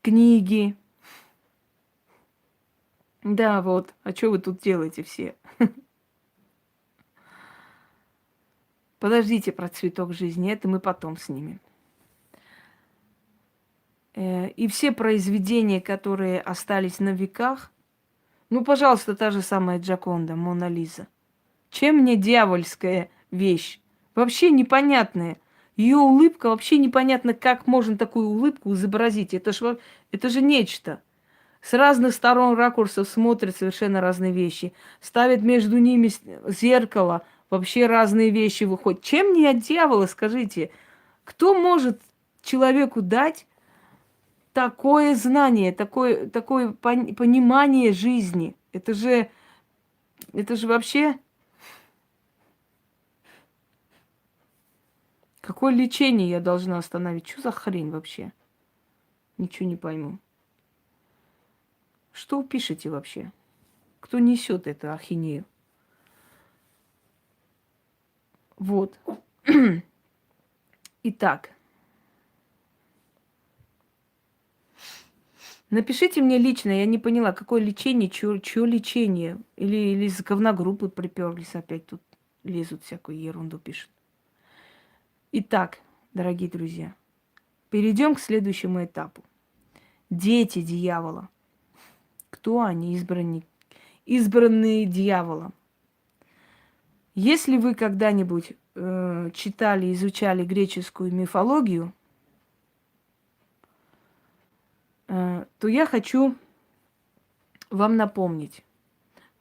книги. Да, вот. А что вы тут делаете все? Подождите про цветок жизни, это мы потом снимем. И все произведения, которые остались на веках, ну, пожалуйста, та же самая Джаконда, Мона Лиза. Чем мне дьявольская вещь? Вообще непонятная. Ее улыбка, вообще непонятно, как можно такую улыбку изобразить. Это же нечто. С разных сторон ракурсов смотрят совершенно разные вещи. Ставят между ними зеркало, вообще разные вещи выходят. Чем не от дьявола, скажите? Кто может человеку дать такое знание, такое понимание жизни? Это же вообще... Какое лечение я должна остановить? Что за хрень вообще? Ничего не пойму. Что вы пишете вообще? Кто несет эту ахинею? Вот. Итак, напишите мне лично, я не поняла, какое лечение, чье лечение. Или из говногруппы приперлись опять тут, лезут, всякую ерунду пишут. Итак, дорогие друзья, перейдем к следующему этапу. Дети дьявола. Кто они, избранные дьяволом? Если вы когда-нибудь читали, изучали греческую мифологию, то я хочу вам напомнить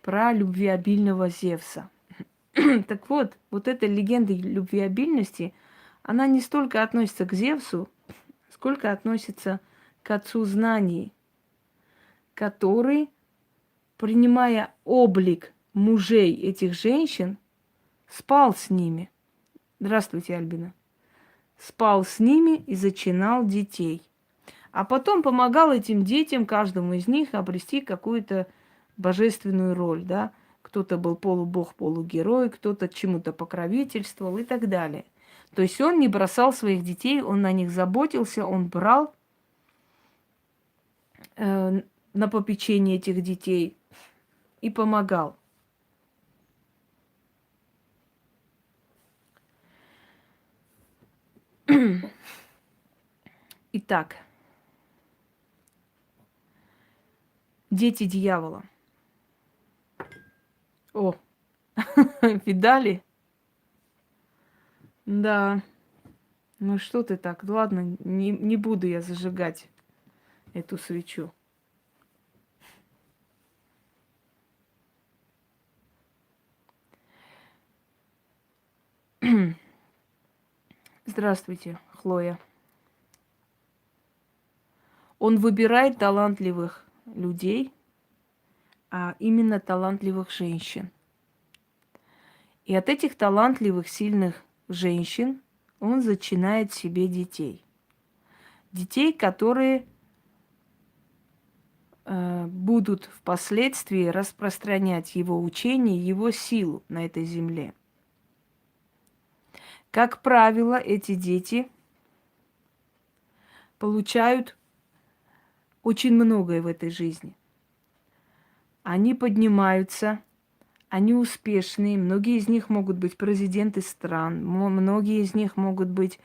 про любвеобильного Зевса. Так вот, вот эта легенда любвеобильности, она не столько относится к Зевсу, сколько относится к отцу знаний, который, принимая облик мужей этих женщин, спал с ними. Здравствуйте, Альбина. Спал с ними и зачинал детей. А потом помогал этим детям, каждому из них, обрести какую-то божественную роль, да. Кто-то был полубог, полугерой, кто-то чему-то покровительствовал и так далее. То есть он не бросал своих детей, он на них заботился, он брал на попечение этих детей и помогал. Итак, дети дьявола. О, видали? Да. Ну что ты так? Ладно, не буду я зажигать эту свечу. Здравствуйте, Хлоя. Он выбирает талантливых людей, а именно талантливых женщин. И от этих талантливых, сильных женщин он зачинает себе детей. Детей, которые будут впоследствии распространять его учение, его силу на этой земле. Как правило, эти дети получают очень многое в этой жизни. Они поднимаются, они успешные, многие из них могут быть президенты стран, многие из них могут быть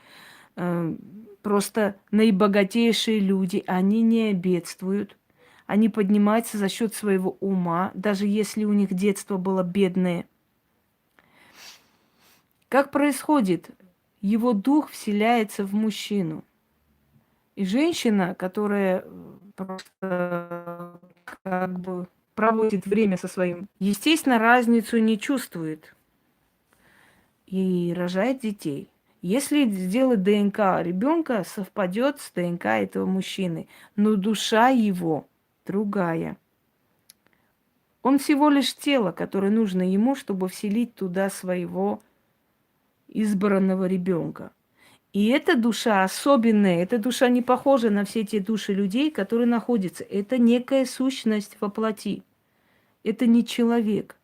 просто наибогатейшие люди, они не бедствуют, они поднимаются за счет своего ума, даже если у них детство было бедное. Как происходит? Его дух вселяется в мужчину. И женщина, которая просто как бы проводит время со своим, естественно, разницу не чувствует и рожает детей. Если сделать ДНК ребенка, совпадет с ДНК этого мужчины, но душа его другая. Он всего лишь тело, которое нужно ему, чтобы вселить туда своего избранного ребенка. И эта душа особенная, эта душа не похожа на все те души людей, которые находятся. Это некая сущность во плоти. Это не человек.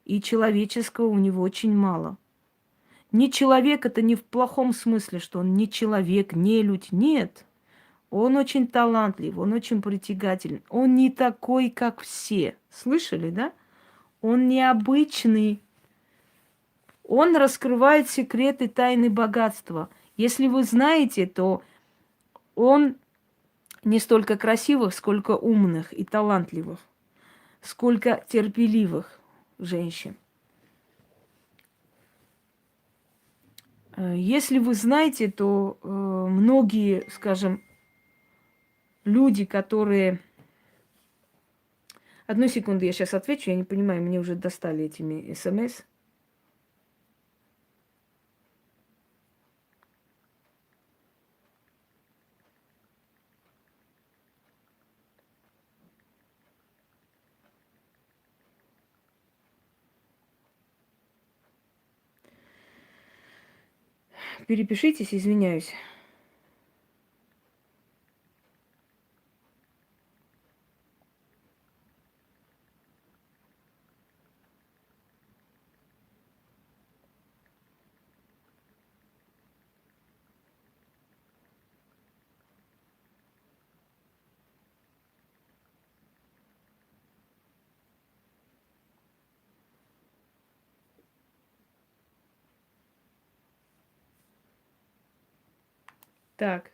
И человеческого у него очень мало. Не человек это не в плохом смысле, что он не человек, не людь. Нет. Он очень талантлив, он очень притягателен. Он не такой, как все. Слышали, да? Он необычный. Он раскрывает секреты тайны богатства. Если вы знаете, то он не столько красивых, сколько умных и талантливых, сколько терпеливых женщин. Если вы знаете, то многие, скажем, люди, которые... Одну секунду, я сейчас отвечу, я не понимаю, мне уже достали этими СМС. Перепишитесь, извиняюсь. Так.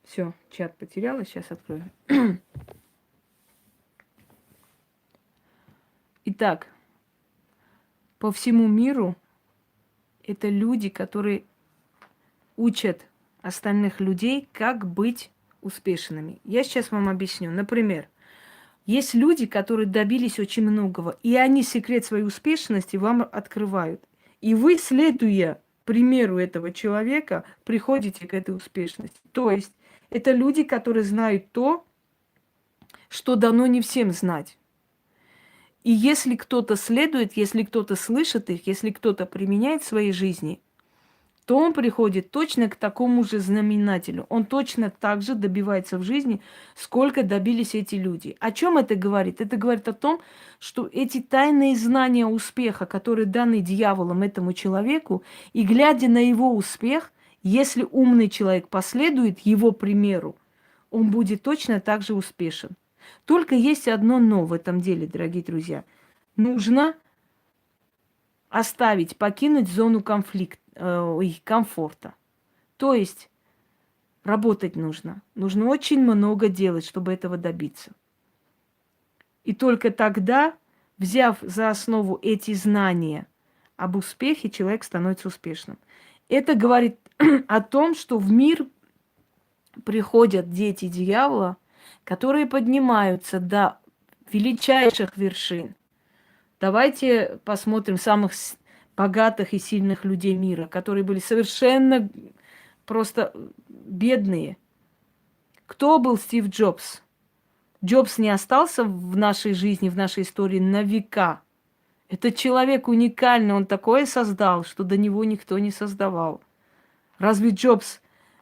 Все, чат потеряла, сейчас открою. Итак, по всему миру это люди, которые учат остальных людей, как быть успешными. Я сейчас вам объясню. Например, есть люди, которые добились очень многого, и они секрет своей успешности вам открывают. И вы, следуя примеру этого человека, приходите к этой успешности. То есть это люди, которые знают то, что дано не всем знать. И если кто-то следует, если кто-то слышит их, если кто-то применяет в своей жизни, то он приходит точно к такому же знаменателю. Он точно так же добивается в жизни, сколько добились эти люди. О чем это говорит? Это говорит о том, что эти тайные знания успеха, которые даны дьяволом этому человеку, и глядя на его успех, если умный человек последует его примеру, он будет точно так же успешен. Только есть одно но в этом деле, дорогие друзья. Нужно оставить, покинуть зону комфорта. То есть работать нужно. Нужно очень много делать, чтобы этого добиться. И только тогда, взяв за основу эти знания об успехе, человек становится успешным. Это говорит о том, что в мир приходят дети дьявола, которые поднимаются до величайших вершин. Давайте посмотрим самых богатых и сильных людей мира, которые были совершенно просто бедные. Кто был Стив Джобс? Джобс не остался в нашей жизни, в нашей истории на века. Это человек уникальный, он такое создал, что до него никто не создавал. Разве Джобс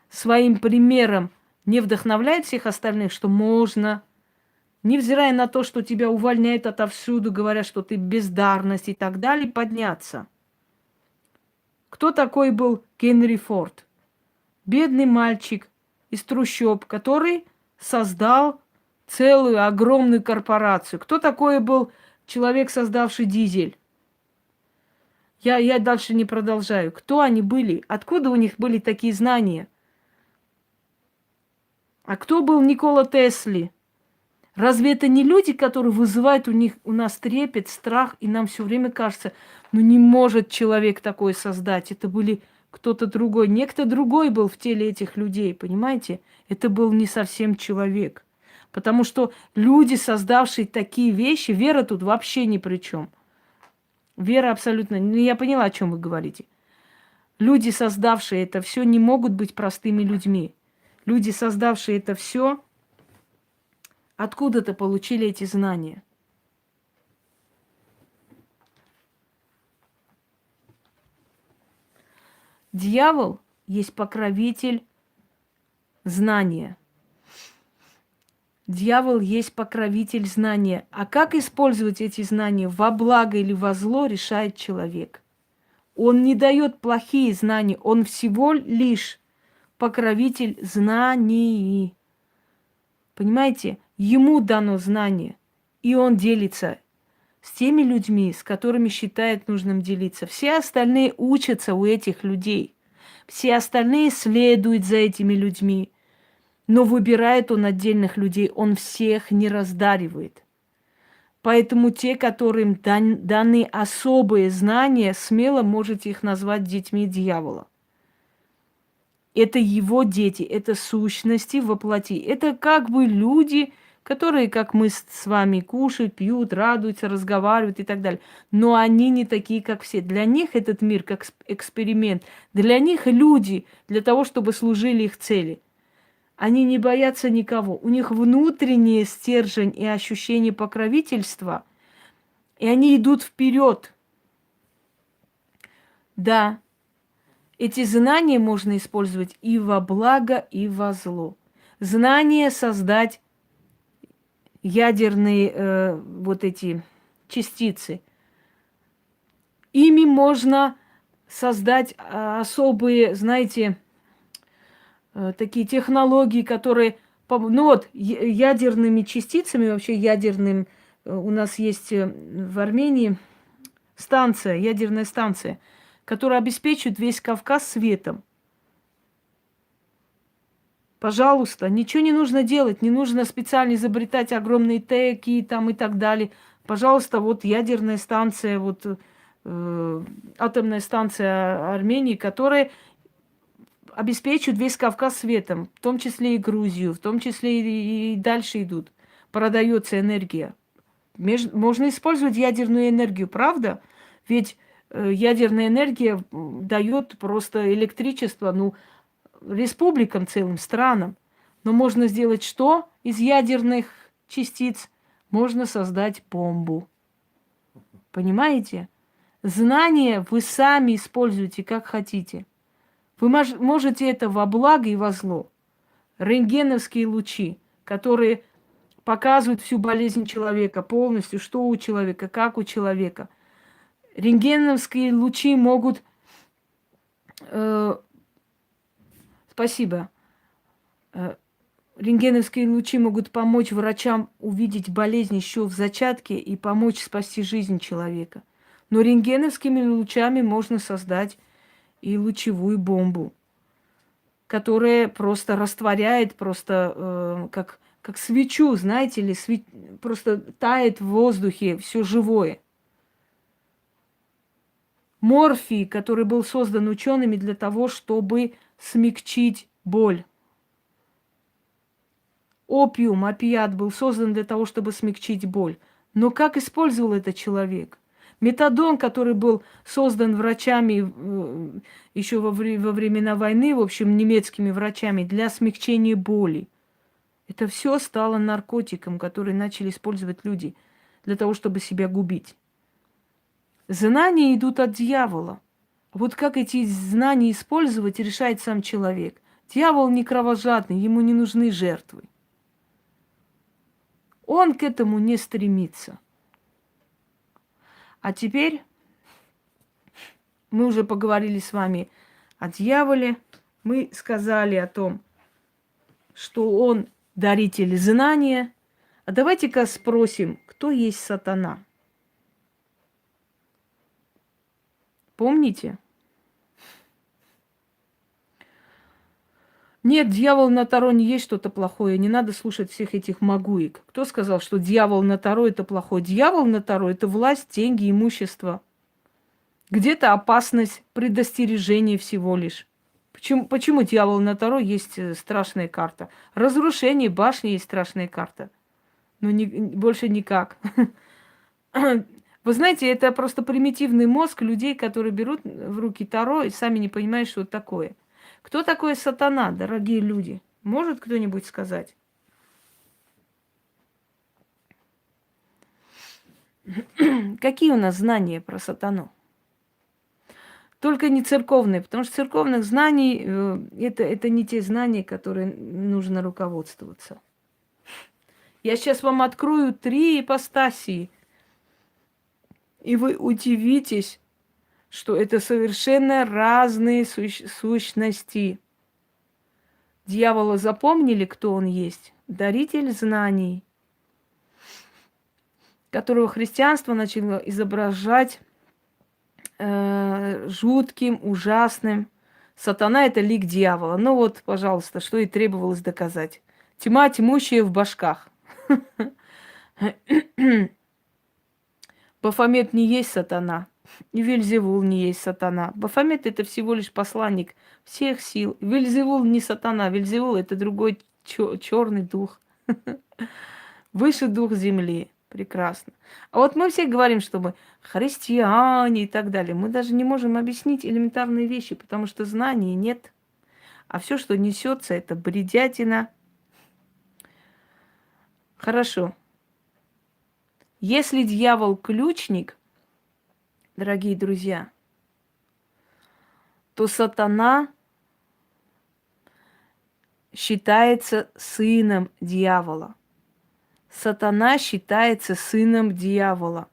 своим примером не вдохновляет всех остальных, что можно, невзирая на то, что тебя увольняют отовсюду, говорят, что ты бездарность и так далее, подняться? Кто такой был Генри Форд? Бедный мальчик из трущоб, который создал целую огромную корпорацию. Кто такой был человек, создавший дизель? Я дальше не продолжаю. Кто они были? Откуда у них были такие знания? А кто был Никола Тесли? Разве это не люди, которые вызывают у нас трепет, страх, и нам все время кажется, ну не может человек такое создать. Это были кто-то другой. Некто другой был в теле этих людей, понимаете? Это был не совсем человек. Потому что люди, создавшие такие вещи, вера тут вообще ни при чем. Вера абсолютно... Ну, я поняла, о чем вы говорите. Люди, создавшие это все, не могут быть простыми людьми. Люди, создавшие это все, откуда-то получили эти знания. Дьявол есть покровитель знания. Дьявол есть покровитель знания. А как использовать эти знания во благо или во зло, решает человек. Он не дает плохие знания, он всего лишь покровитель знаний. Понимаете? Ему дано знание, и он делится с теми людьми, с которыми считает нужным делиться. Все остальные учатся у этих людей. Все остальные следуют за этими людьми. Но выбирает он отдельных людей, он всех не раздаривает. Поэтому те, которым даны особые знания, смело можете их назвать детьми дьявола. Это его дети, это сущности во плоти. Это как бы люди, которые, как мы с вами, кушают, пьют, радуются, разговаривают и так далее. Но они не такие, как все. Для них этот мир как эксперимент. Для них люди для того, чтобы служили их цели. Они не боятся никого. У них внутренний стержень и ощущение покровительства. И они идут вперед. Да, эти знания можно использовать и во благо, и во зло. Знание создать ядерные вот эти частицы. Ими можно создать особые, знаете, такие технологии, которые, ну вот, ядерными частицами, вообще ядерным у нас есть в Армении станция, ядерная станция, которая обеспечивает весь Кавказ светом. Пожалуйста, ничего не нужно делать, не нужно специально изобретать огромные теки там и так далее. Пожалуйста, вот ядерная станция, вот атомная станция Армении, которая обеспечивает весь Кавказ светом, в том числе и Грузию, в том числе и дальше идут. Продается энергия. Можно использовать ядерную энергию, правда? Ведь ядерная энергия дает просто электричество, ну, республикам целым, странам. Но можно сделать что из ядерных частиц? Можно создать бомбу. Понимаете? Знания вы сами используете как хотите. Вы можете это во благо и во зло. Рентгеновские лучи, которые показывают всю болезнь человека полностью, что у человека, как у человека. Рентгеновские лучи могут... спасибо. Рентгеновские лучи могут помочь врачам увидеть болезнь еще в зачатке и помочь спасти жизнь человека. Но рентгеновскими лучами можно создать и лучевую бомбу, которая просто растворяет, просто как свечу, знаете ли, просто тает в воздухе все живое. Морфий, который был создан учеными для того, чтобы смягчить боль. Опиум, опиат был создан для того, чтобы смягчить боль. Но как использовал этот человек? Метадон, который был создан врачами еще во времена войны, в общем, немецкими врачами, для смягчения боли. Это все стало наркотиком, который начали использовать люди для того, чтобы себя губить. Знания идут от дьявола. Вот как эти знания использовать, решает сам человек. Дьявол не кровожадный, ему не нужны жертвы. Он к этому не стремится. А теперь мы уже поговорили с вами о дьяволе. Мы сказали о том, что он даритель знания. А давайте-ка спросим, кто есть сатана? Помните? Нет, дьявол на Таро не есть что-то плохое. Не надо слушать всех этих магуек. Кто сказал, что дьявол на Таро это плохое? Дьявол на Таро это власть, деньги, имущество. Где-то опасность, предостережение всего лишь. Почему дьявол на Таро есть страшная карта? Разрушение башни есть страшная карта. Но больше никак. Вы знаете, это просто примитивный мозг людей, которые берут в руки Таро и сами не понимают, что это такое. Кто такой сатана, дорогие люди? Может кто-нибудь сказать? Какие у нас знания про сатану? Только не церковные, потому что церковных знаний это не те знания, которые нужно руководствоваться. Я сейчас вам открою 3 ипостаси, и вы удивитесь, что это совершенно разные сущности. Дьявола запомнили, кто он есть? Даритель знаний, которого христианство начало изображать жутким, ужасным. Сатана – это лик дьявола. Ну вот, пожалуйста, что и требовалось доказать. Тьма тьмущая в башках. Бафомет не есть сатана. И Вельзевул не есть сатана. Бафомет – это всего лишь посланник всех сил. Вельзевул не сатана. Вельзевул – это другой черный дух. Высший дух земли. Прекрасно. А вот мы все говорим, что мы христиане и так далее. Мы даже не можем объяснить элементарные вещи, потому что знаний нет. А все, что несется, это бредятина. Хорошо. Если дьявол ключник, дорогие друзья, то сатана считается сыном дьявола. Сатана считается сыном дьявола,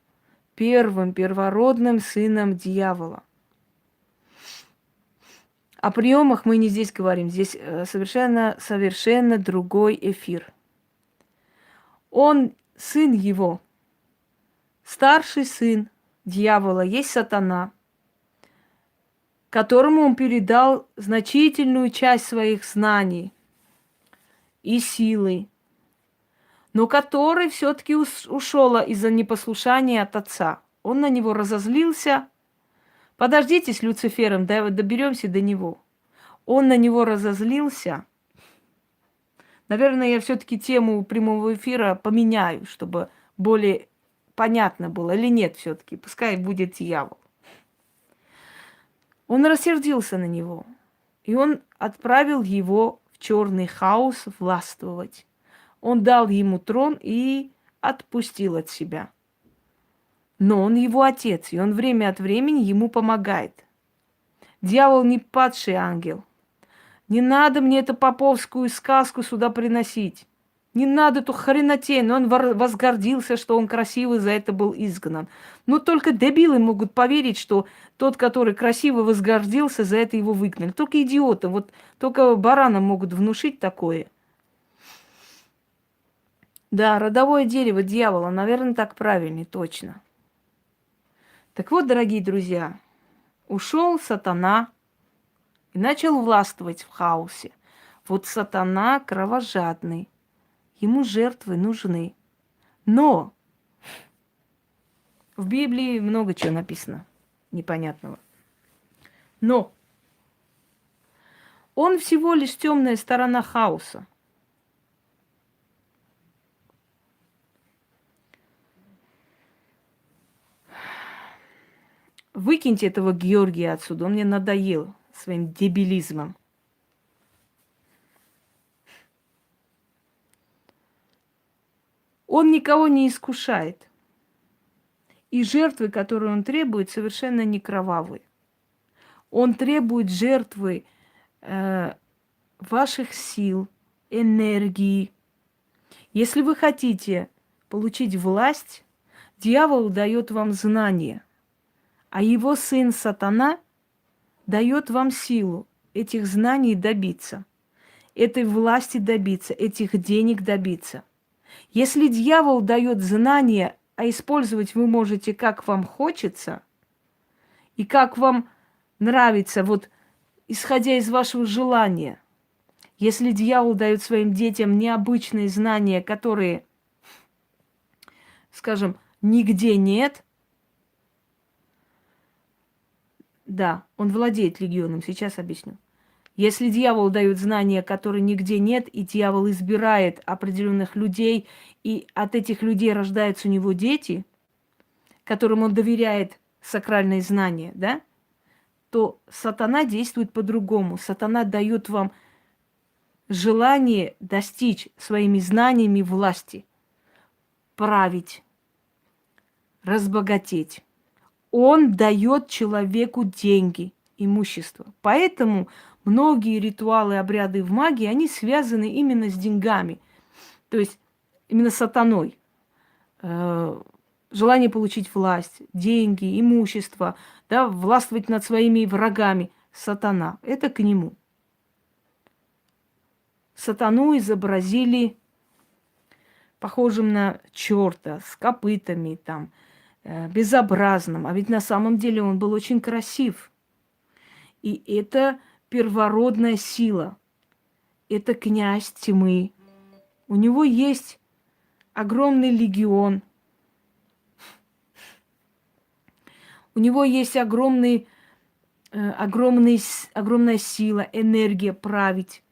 первым первородным сыном дьявола. О приемах мы не здесь говорим, здесь совершенно другой эфир. Он сын его, Старший сын дьявола есть сатана, которому он передал значительную часть своих знаний и силы, но который все-таки ушел из-за непослушания от отца. Он на него разозлился. Подождите с Люцифером, доберемся до него. Он на него разозлился. Наверное, я все-таки тему прямого эфира поменяю, чтобы более понятно было. Или нет все-таки, пускай будет дьявол. Он рассердился на него. И он отправил его в черный хаос властвовать. Он дал ему трон и отпустил от себя. Но он его отец, и он время от времени ему помогает. Дьявол не падший ангел. Не надо мне эту поповскую сказку сюда приносить. Не надо эту хренотень. Он возгордился, что он красивый, за это был изгнан. Но только дебилы могут поверить, что тот, который красиво возгордился, за это его выгнали. Только идиоты. Вот только баранам могут внушить такое. Да, родовое дерево дьявола, наверное, так правильнее, точно. Так вот, дорогие друзья, ушел сатана и начал властвовать в хаосе. Вот сатана кровожадный, ему жертвы нужны. Но в Библии много чего написано непонятного. Но он всего лишь темная сторона хаоса. Выкиньте этого Георгия отсюда, он мне надоел своим дебилизмом. Он никого не искушает. И жертвы, которые он требует, совершенно не кровавые. Он требует жертвы ваших сил, энергии. Если вы хотите получить власть, дьявол дает вам знания, а его сын сатана дает вам силу этих знаний добиться, этой власти добиться, этих денег добиться. Если дьявол дает знания, а использовать вы можете как вам хочется и как вам нравится, вот исходя из вашего желания. Если дьявол дает своим детям необычные знания, которые, скажем, нигде нет, да, он владеет легионом, сейчас объясню. Если дьявол дает знания, которые нигде нет, и дьявол избирает определенных людей, и от этих людей рождаются у него дети, которым он доверяет сакральные знания, да, то сатана действует по-другому. Сатана дает вам желание достичь своими знаниями власти, править, разбогатеть. Он дает человеку деньги, имущество. Поэтому многие ритуалы, обряды в магии, они связаны именно с деньгами. То есть именно с сатаной. Желание получить власть, деньги, имущество, да, властвовать над своими врагами. Сатана. Это к нему. Сатану изобразили похожим на черта, с копытами, там, безобразным. А ведь на самом деле он был очень красив. И это первородная сила. Это князь тьмы. У него есть огромный легион. У него есть огромная сила, энергия править,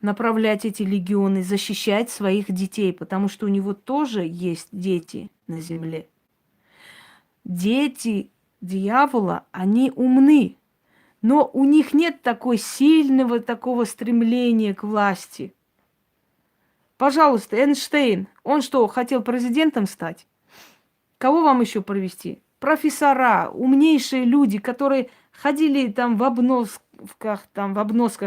направлять эти легионы, защищать своих детей, потому что у него тоже есть дети на земле. Дети дьявола, они умны, но у них нет такой сильного такого стремления к власти. Пожалуйста, Эйнштейн, он что, хотел президентом стать? Кого вам еще провести? Профессора, умнейшие люди, которые ходили там в обносках,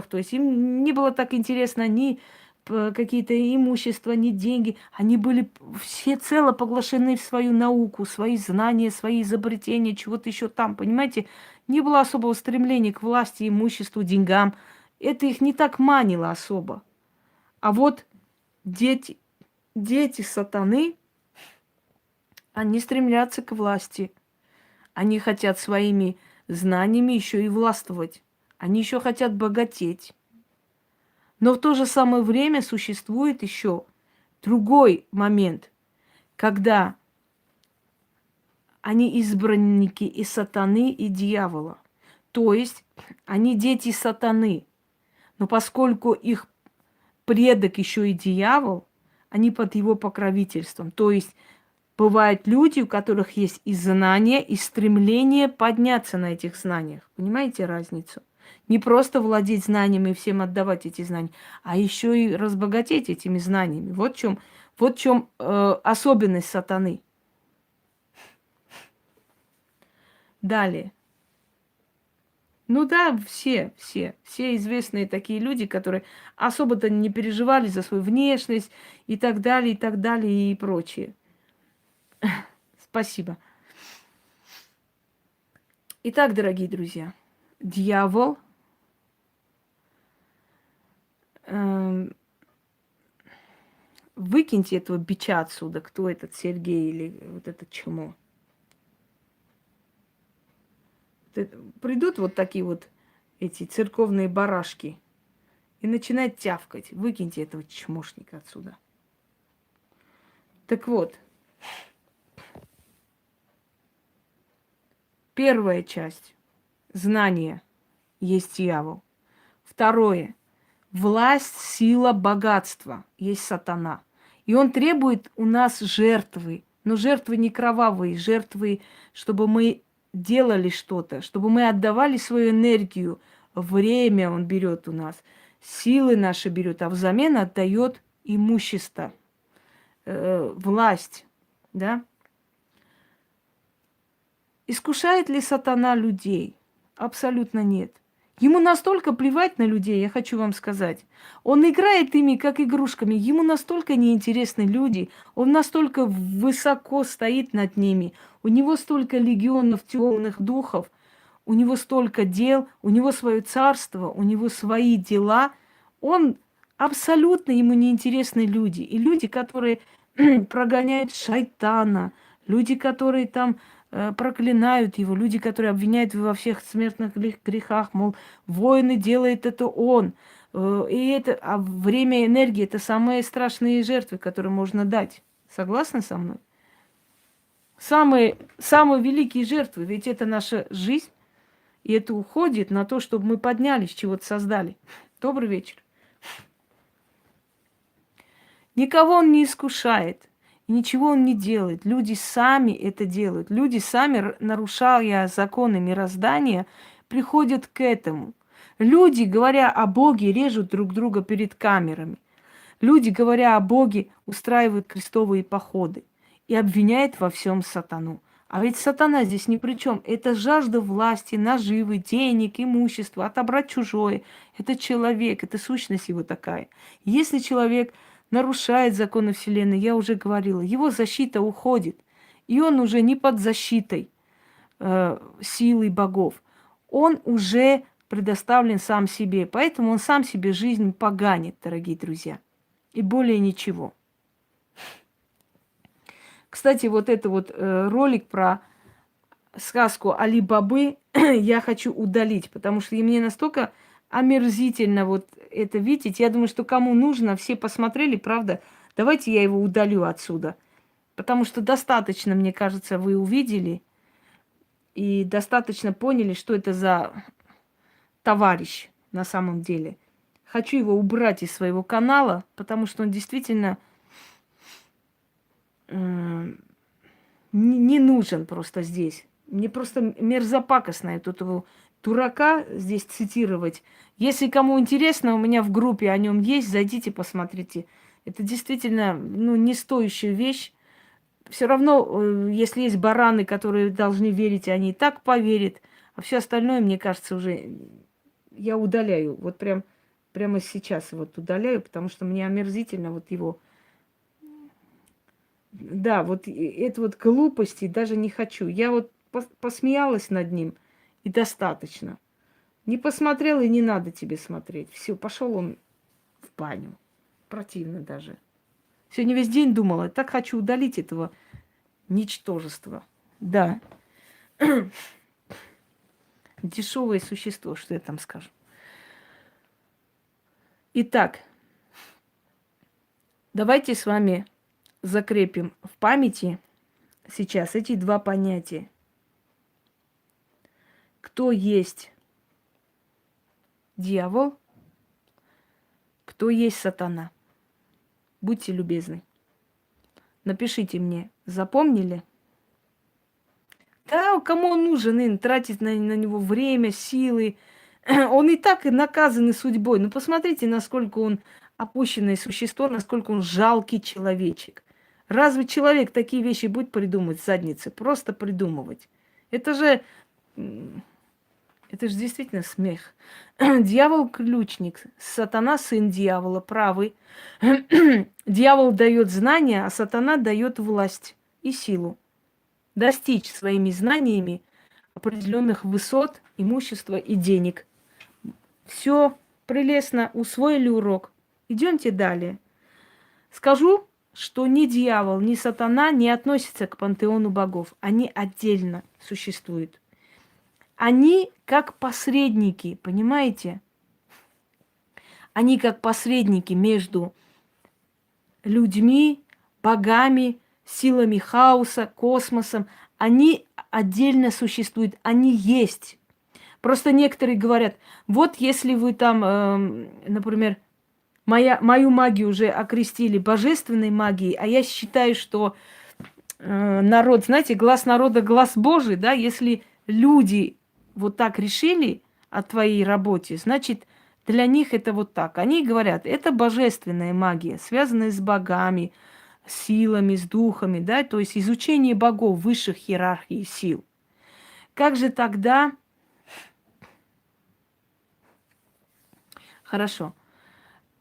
то есть им не было так интересно ни какие-то имущества, ни деньги. Они были всецело поглощены в свою науку, свои знания, свои изобретения, чего-то еще там, понимаете? Не было особого стремления к власти, имуществу, деньгам. Это их не так манило особо. А вот дети сатаны, Они стремятся к власти. Они хотят своими знаниями еще и властвовать. Они еще хотят богатеть. Но в то же самое время существует еще другой момент, когда они избранники и сатаны, и дьявола. То есть они дети сатаны. Но поскольку их предок еще и дьявол, они под его покровительством. То есть бывают люди, у которых есть и знания, и стремление подняться на этих знаниях. Понимаете разницу? Не просто владеть знаниями и всем отдавать эти знания, а еще и разбогатеть этими знаниями. Вот в чем особенность сатаны. Далее. Ну да, все известные такие люди, которые особо-то не переживали за свою внешность и так далее, и прочее. Спасибо. Итак, дорогие друзья, дьявол выкиньте этого бича отсюда, кто этот Сергей или вот этот чмо. Придут вот такие вот эти церковные барашки и начинают тявкать. Выкиньте этого чмошника отсюда. Так вот, первая часть. Знание есть дьявол. Второе. Власть, сила, богатство есть сатана. И он требует у нас жертвы. Но жертвы не кровавые, жертвы, чтобы мы делали что-то, чтобы мы отдавали свою энергию. Время он берет у нас, силы наши берет, а взамен отдает имущество, власть. Да? Искушает ли сатана людей? Абсолютно нет. Ему настолько плевать на людей, я хочу вам сказать. Он играет ими, как игрушками. Ему настолько неинтересны люди. Он настолько высоко стоит над ними. У него столько легионов темных духов. У него столько дел. У него свое царство. У него свои дела. Он абсолютно ему неинтересны люди. И люди, которые прогоняют шайтана. Люди, которые там проклинают его, люди, которые обвиняют его во всех смертных грехах, мол, воины делает это он. И это, а время и энергия – это самые страшные жертвы, которые можно дать. Согласны со мной? Самые великие жертвы, ведь это наша жизнь, и это уходит на то, чтобы мы поднялись, чего-то создали. Добрый вечер. Никого он не искушает. Ничего он не делает. Люди сами это делают. Люди сами, нарушая законы мироздания, приходят к этому. Люди, говоря о Боге, режут друг друга перед камерами. Люди, говоря о Боге, устраивают крестовые походы и обвиняют во всем сатану. А ведь сатана здесь ни при чем. Это жажда власти, наживы, денег, имущества, отобрать чужое. Это человек, это сущность его такая. Если человек нарушает законы Вселенной, я уже говорила, его защита уходит. И он уже не под защитой силы богов. Он уже предоставлен сам себе. Поэтому он сам себе жизнь поганит, дорогие друзья. И более ничего. Кстати, вот это вот ролик про сказку Али-Бабы я хочу удалить, потому что мне настолько омерзительно вот это видеть. Я думаю, что кому нужно, все посмотрели, правда. Давайте я его удалю отсюда. Потому что достаточно, мне кажется, вы увидели и достаточно поняли, что это за товарищ на самом деле. Хочу его убрать из своего канала, потому что он действительно не нужен просто здесь. Мне просто мерзопакостно этого дурака здесь цитировать. Если кому интересно, у меня в группе о нем есть, зайдите, посмотрите. Это действительно, не стоящая вещь. Все равно, если есть бараны, которые должны верить, они и так поверят. А все остальное, мне кажется, уже я удаляю. Вот прямо сейчас вот удаляю, потому что мне омерзительно вот его. Да, вот это вот глупости даже не хочу. Я вот посмеялась над ним, и достаточно. Не посмотрел, и не надо тебе смотреть. Все, пошел он в баню. Противно даже. Сегодня весь день думала, так хочу удалить этого Ничтожество. Да. Дешевое существо, что я там скажу. Итак, давайте с вами закрепим в памяти сейчас эти два понятия. Кто есть дьявол, кто есть сатана. Будьте любезны. Напишите мне, запомнили? Да, кому он нужен, тратить на него время, силы. Он и так и наказанный судьбой. Ну, посмотрите, насколько он опущенное существо, насколько он жалкий человечек. Разве человек такие вещи будет придумывать в заднице? Просто придумывать. Это же действительно смех. Дьявол ключник, сатана сын дьявола, правый. Дьявол дает знания, а сатана дает власть и силу достичь своими знаниями определенных высот, имущества и денег. Все прелестно, усвоили урок. Идемте далее. Скажу, что ни дьявол, ни сатана не относятся к пантеону богов. Они отдельно существуют. Они как посредники, понимаете? Они как посредники между людьми, богами, силами хаоса, космосом. Они отдельно существуют, они есть. Просто некоторые говорят, вот если вы там, например, мою магию уже окрестили божественной магией, а я считаю, что народ, знаете, глаз народа, глаз Божий, да, если люди вот так решили о твоей работе, значит, для них это вот так. Они говорят, это божественная магия, связанная с богами, силами, с духами, да, то есть изучение богов, высших иерархий сил. Как же тогда... Хорошо.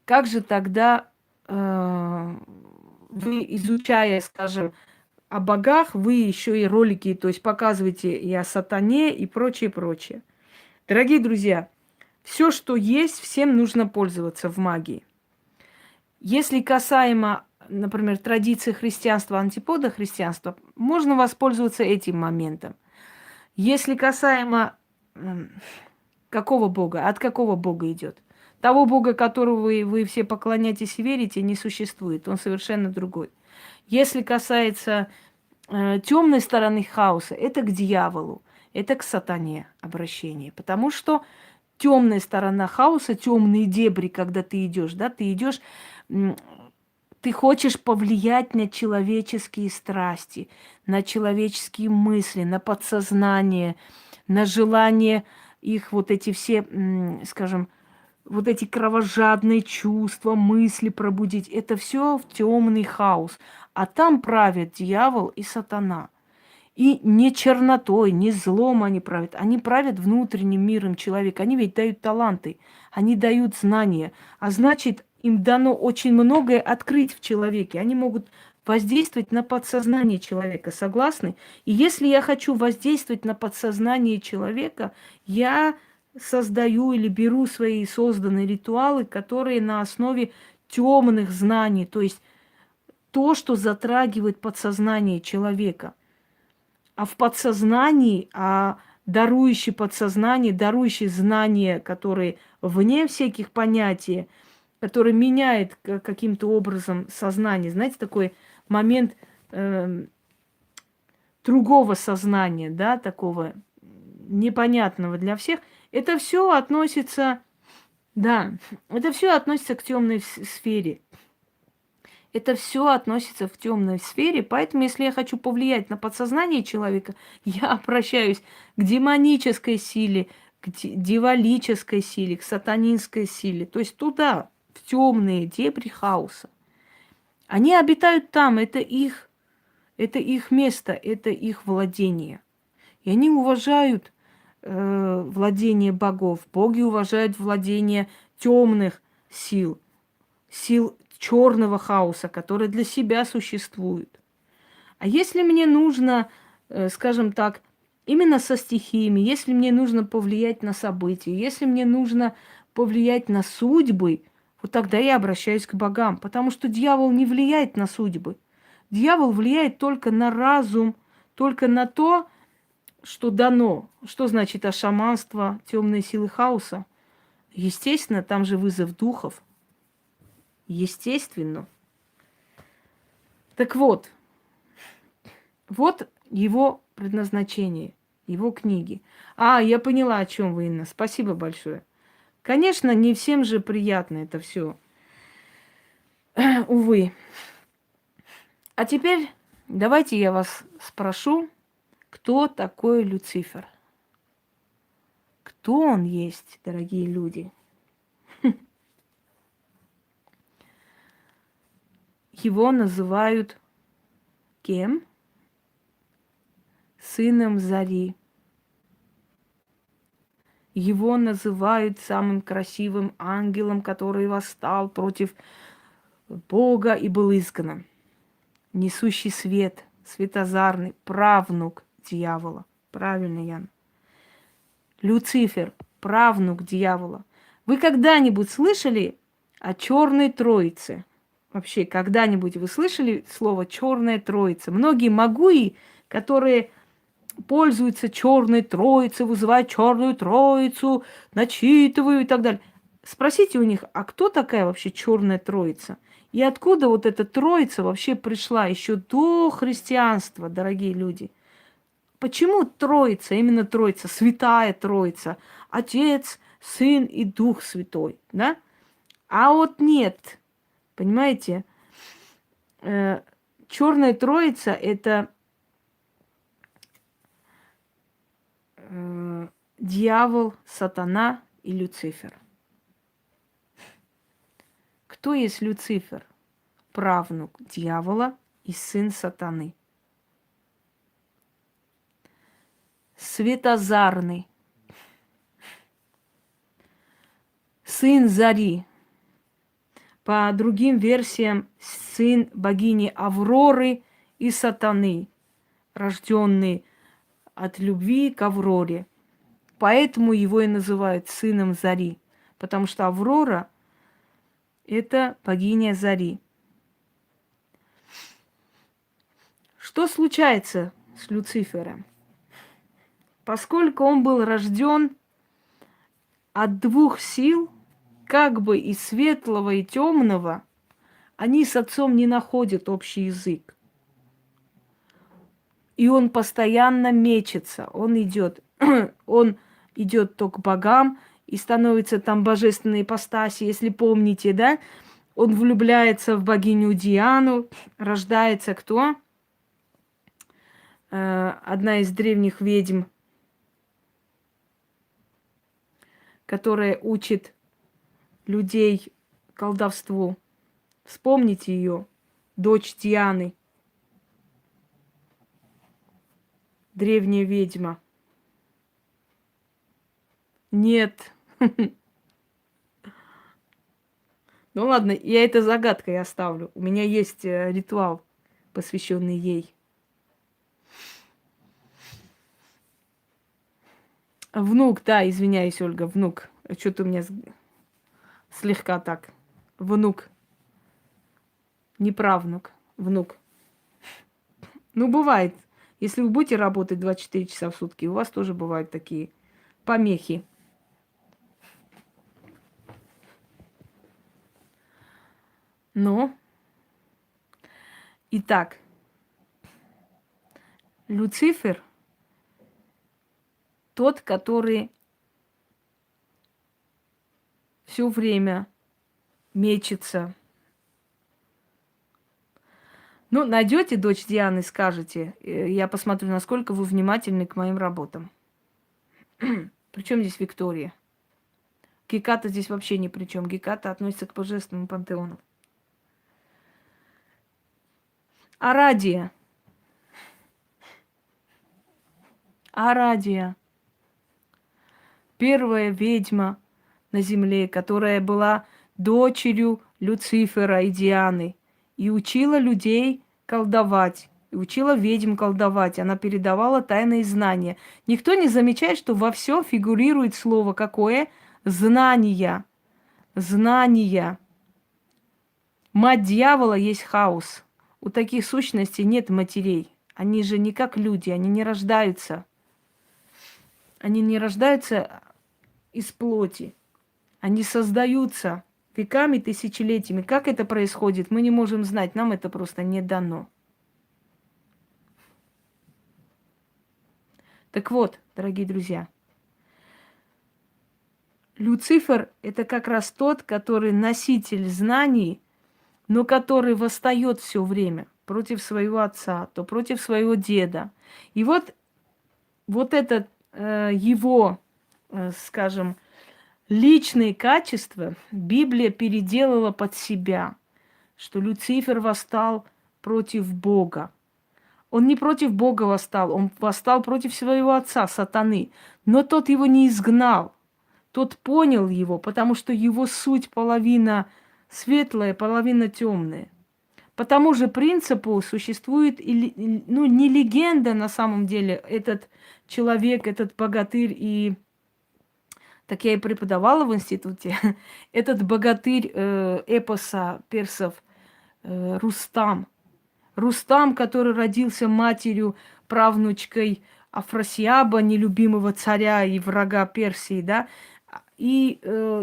Как же тогда вы, изучая, скажем, о богах, вы еще и ролики, то есть показываете и о сатане, и прочее, прочее. Дорогие друзья, все, что есть, всем нужно пользоваться в магии. Если касаемо, например, традиции христианства, антипода христианства, можно воспользоваться этим моментом. Если касаемо какого бога, от какого бога идет? Того бога, которого вы все поклоняетесь и верите, не существует. Он совершенно другой. Если касается темной стороны хаоса, это к дьяволу, это к сатане обращение. Потому что темная сторона хаоса, темные дебри, когда ты идешь, да, ты идешь, ты хочешь повлиять на человеческие страсти, на человеческие мысли, на подсознание, на желание их вот эти все, скажем, вот эти кровожадные чувства, мысли пробудить. Это все в темный хаос. А там правят дьявол и сатана. И не чернотой, не злом они правят. Они правят внутренним миром человека. Они ведь дают таланты, они дают знания. А значит, им дано очень многое открыть в человеке. Они могут воздействовать на подсознание человека. Согласны? И если я хочу воздействовать на подсознание человека, я создаю или беру свои созданные ритуалы, которые на основе темных знаний, то есть то, что затрагивает подсознание человека. А в подсознании, дарующий подсознание, дарующий знания, которые вне всяких понятий, который меняет каким-то образом сознание. Знаете, такой момент другого сознания, да, такого непонятного для всех. Это все относится, да, это все относится к темной сфере. Это все относится в темной сфере, поэтому, если я хочу повлиять на подсознание человека, я обращаюсь к демонической силе, к дьяволической силе, к сатанинской силе, то есть туда, в темные дебри хаоса. Они обитают там, это их место, это их владение. И они уважают владение богов. Боги уважают владение темных сил, сил черного хаоса, которые для себя существуют. А если мне нужно, скажем так, именно со стихиями, если мне нужно повлиять на события, если мне нужно повлиять на судьбы, вот тогда я обращаюсь к богам, потому что дьявол не влияет на судьбы. Дьявол влияет только на разум, только на то, что дано. Что значит шаманство, темные силы хаоса? Естественно, там же вызов духов. Естественно. Так вот, вот его предназначение, его книги. Я поняла, о чем вы, Инна. Спасибо большое. Конечно, не всем же приятно это все. Увы. А теперь давайте я вас спрошу, кто такой Люцифер? Кто он есть, дорогие люди? Его называют кем? Сыном Зари. Его называют самым красивым ангелом, который восстал против Бога и был изгнан. Несущий свет, светозарный, правнук дьявола. Правильно, Ян. Люцифер, правнук дьявола. Вы когда-нибудь слышали о Черной Троице? Вообще, когда-нибудь вы слышали слово Черная Троица? Многие магуи, которые пользуются Черной Троицей, вызывают Черную Троицу, начитывают и так далее. Спросите у них, а кто такая вообще Черная Троица? И откуда вот эта Троица вообще пришла еще до христианства, дорогие люди? Почему Троица, именно Троица, Святая Троица, Отец, Сын и Дух Святой, да? А вот нет, понимаете, Черная Троица – это дьявол, сатана и Люцифер. Кто есть Люцифер? Правнук дьявола и сын сатаны. Светозарный. Сын Зари. По другим версиям, сын богини Авроры и сатаны, рожденный от любви к Авроре. Поэтому его и называют сыном Зари, потому что Аврора – это богиня Зари. Что случается с Люцифером? Поскольку он был рожден от двух сил, как бы и светлого, и темного, они с отцом не находят общий язык. И он постоянно мечется, он идет то к богам и становится там божественной ипостаси, если помните, да? Он влюбляется в богиню Диану, рождается кто? Одна из древних ведьм, которая учит людей колдовству. Вспомните ее, дочь Дианы, древняя ведьма. Нет. Ну ладно, я это загадкой оставлю. У меня есть ритуал, посвященный ей. Внук, да, извиняюсь, Ольга, внук. Что-то у меня слегка так. Внук. Не правнук, внук. Ну, бывает. Если вы будете работать 24 часа в сутки, у вас тоже бывают такие помехи. Ну, итак, Люцифер тот, который все время мечется. Ну, найдете дочь Дианы, скажете. Я посмотрю, насколько вы внимательны к моим работам. Причем здесь Виктория? Геката здесь вообще ни при чем. Геката относится к божественному пантеону. Арадия. Арадия. Первая ведьма на земле, которая была дочерью Люцифера и Дианы. И учила людей колдовать. И учила ведьм колдовать. Она передавала тайные знания. Никто не замечает, что во всем фигурирует слово какое? Знания. Знания. Мать дьявола есть хаос. У таких сущностей нет матерей. Они же не как люди, они не рождаются. Они не рождаются из плоти. Они создаются веками, тысячелетиями. Как это происходит, мы не можем знать. Нам это просто не дано. Так вот, дорогие друзья, Люцифер – это как раз тот, который носитель знаний, но который восстает все время против своего отца, то против своего деда. И вот это его, скажем, личные качества Библия переделала под себя, что Люцифер восстал против Бога. Он не против Бога восстал, он восстал против своего отца, сатаны. Но тот его не изгнал, тот понял его, потому что его суть половина светлая, половина темная. По тому же принципу существует, ну, не легенда на самом деле, этот человек, этот богатырь, и так я и преподавала в институте, этот богатырь эпоса персов Рустам. Рустам, который родился матерью, правнучкой Афрасиаба, нелюбимого царя и врага Персии, да, и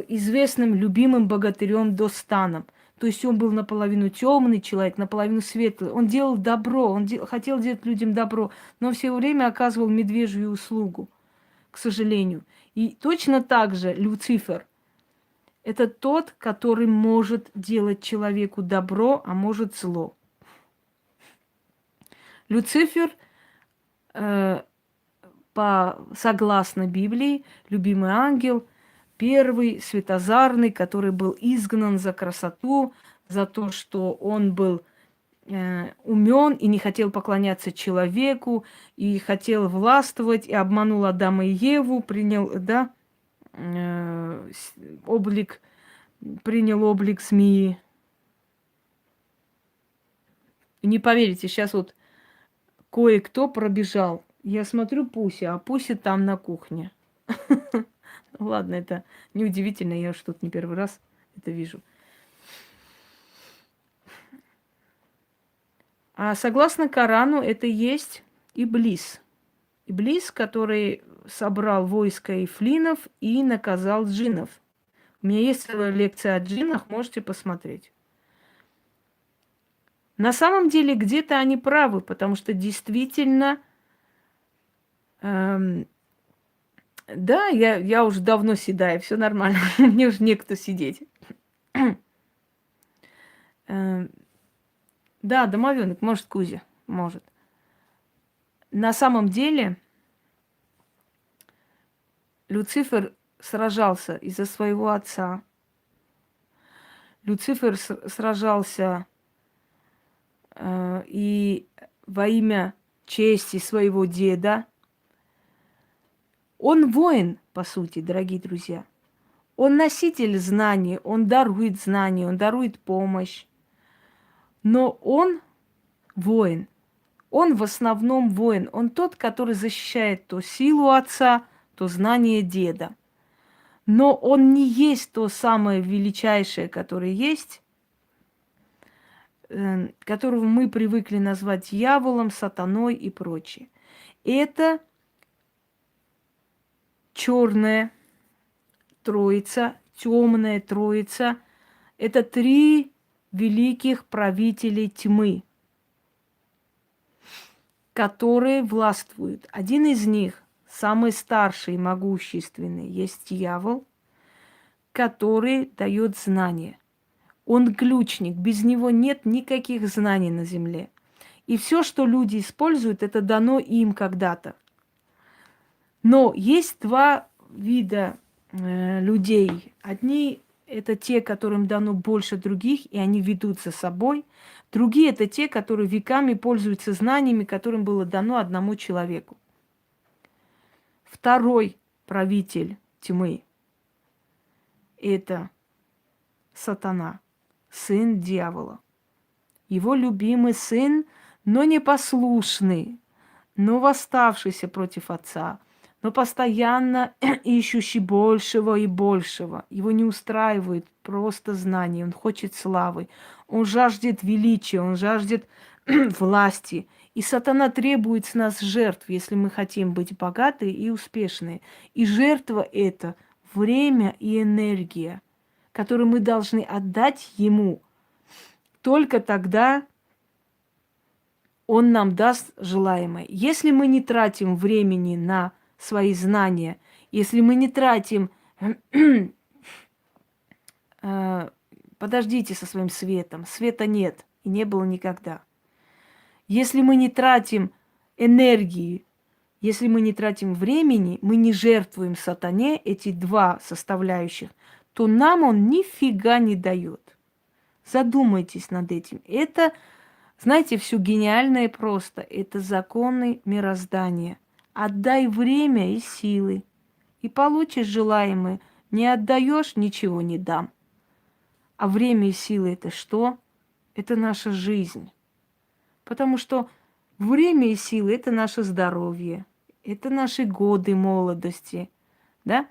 известным любимым богатырем Достаном. То есть он был наполовину темный человек, наполовину светлый. Он делал добро, он хотел делать людям добро, но все время оказывал медвежью услугу, к сожалению. И точно так же Люцифер – это тот, который может делать человеку добро, а может зло. Люцифер, согласно Библии, любимый ангел, первый светозарный, который был изгнан за красоту, за то, что он был умен и не хотел поклоняться человеку, и хотел властвовать, и обманул Адама и Еву, принял, да, принял облик змеи. Не поверите, сейчас вот кое-кто пробежал. Я смотрю Пуся, а Пуся там на кухне. Ладно, это неудивительно, я уж тут не первый раз это вижу. А согласно Корану, это есть Иблис. Иблис, который собрал войско ифлинов и наказал джиннов. У меня есть целая лекция о джиннах, можете посмотреть. На самом деле где-то они правы, потому что действительно, да, я уже давно седая, все нормально, мне уже некогда сидеть. Да, домовенок, может, Кузя, может. На самом деле Люцифер сражался из-за своего отца. Люцифер сражался и во имя чести своего деда. Он воин, по сути, дорогие друзья. Он носитель знаний, он дарует знания, он дарует помощь. Но он воин. Он в основном воин. Он тот, который защищает то силу отца, то знание деда. Но он не есть то самое величайшее, которое есть, которого мы привыкли назвать дьяволом, сатаной и прочее. Это черная троица, темная троица. Это три великих правителей тьмы, которые властвуют. Один из них, самый старший и могущественный, есть дьявол, который дает знания. Он ключник, без него нет никаких знаний на земле. И все, что люди используют, это дано им когда-то. Но есть два вида людей. Одни это те, которым дано больше других, и они ведут за собой. Другие это те, которые веками пользуются знаниями, которым было дано одному человеку. Второй правитель тьмы – это сатана, сын дьявола. Его любимый сын, но непослушный, но восставшийся против отца, но постоянно ищущий большего и большего. Его не устраивает просто знание, он хочет славы, Он жаждет величия, он жаждет власти. И сатана требует с нас жертв, если мы хотим быть богаты и успешны. И жертва – это время и энергия, которые мы должны отдать ему. Только тогда он нам даст желаемое. Если мы не тратим времени на свои знания, если мы не тратим... Подождите со своим светом. Света нет и не было никогда. Если мы не тратим энергии, если мы не тратим времени, мы не жертвуем сатане, эти два составляющих, то нам он нифига не дает. Задумайтесь над этим. Это, знаете, все гениальное и просто. Это законы мироздания. Отдай время и силы, и получишь желаемое. Не отдаешь, ничего не дам. А время и силы – это что? Это наша жизнь. Потому что время и силы – это наше здоровье, это наши годы молодости, да?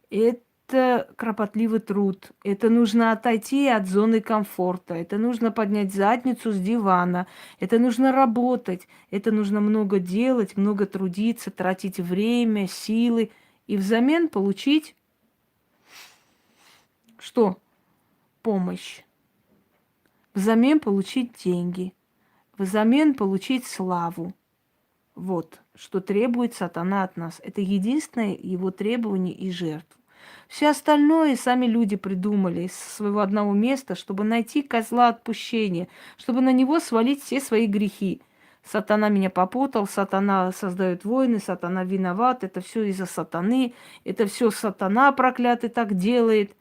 Это кропотливый труд, это нужно отойти от зоны комфорта, это нужно поднять задницу с дивана, это нужно работать, это нужно много делать, много трудиться, тратить время, силы и взамен получить что? Помощь. Взамен получить деньги. Взамен получить славу. Вот, что требует сатана от нас. Это единственное его требование и жертва. Все остальное сами люди придумали из своего одного места, чтобы найти козла отпущения, чтобы на него свалить все свои грехи. Сатана меня попутал, сатана создает войны, сатана виноват, это все из-за сатаны, это все сатана проклятый так делает.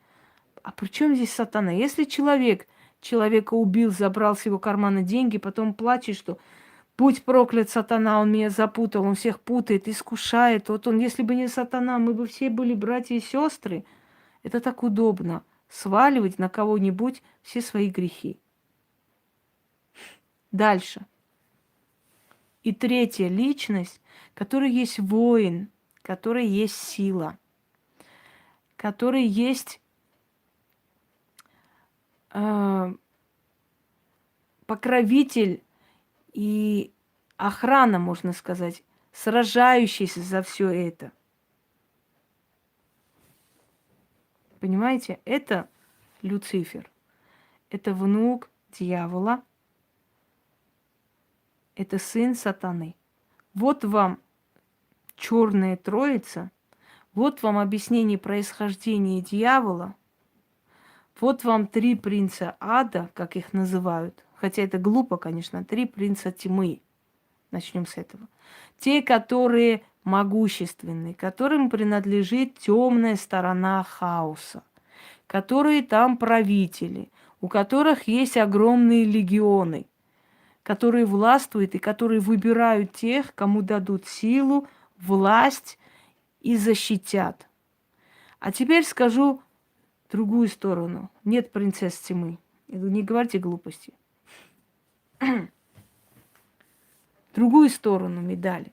А при чем здесь сатана? Если человека убил, забрал с его кармана деньги, потом плачет, что будь проклят сатана, он меня запутал, он всех путает, искушает. Вот он, если бы не сатана, мы бы все были братья и сестры. Это так удобно, сваливать на кого-нибудь все свои грехи. Дальше. И третья личность, которая есть воин, которая есть сила, которая есть покровитель и охрана, можно сказать, сражающийся за все это. Понимаете, это Люцифер. Это внук дьявола. Это сын сатаны. Вот вам черная троица. Вот вам объяснение происхождения дьявола. Вот вам три принца ада, как их называют. Хотя это глупо, конечно. Три принца тьмы. Начнем с этого. Те, которые могущественны, которым принадлежит темная сторона хаоса, которые там правители, у которых есть огромные легионы, которые властвуют и которые выбирают тех, кому дадут силу, власть и защитят. А теперь скажу другую сторону. Нет принцесс тьмы. Не говорите глупости. Другую сторону медали.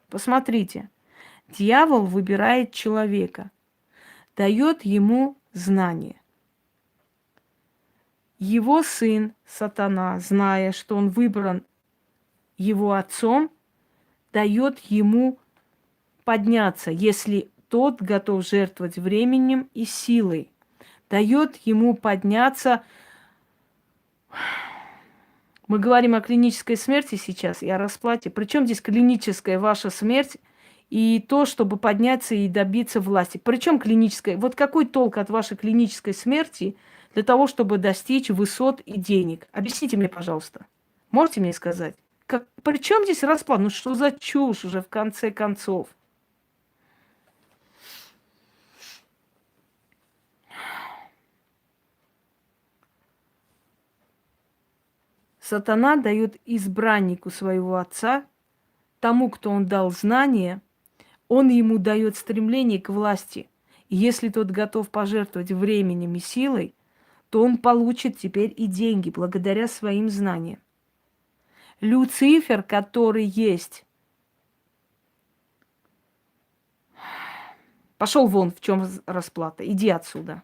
Посмотрите. Дьявол выбирает человека, дает ему знание. Его сын, сатана, зная, что он выбран его отцом, дает ему подняться, если тот готов жертвовать временем и силой. Дает ему подняться. Мы говорим о клинической смерти сейчас и о расплате. Причем здесь клиническая ваша смерть и то, чтобы подняться и добиться власти. Причем клиническая? Вот какой толк от вашей клинической смерти для того, чтобы достичь высот и денег? Объясните мне, пожалуйста. Можете мне сказать? При чем здесь расплата? Ну что за чушь уже в конце концов? Сатана дает избраннику своего отца, тому, кто он дал знания, он ему дает стремление к власти. И если тот готов пожертвовать временем и силой, то он получит теперь и деньги благодаря своим знаниям. Люцифер, который есть, пошел вон, в чем расплата, иди отсюда.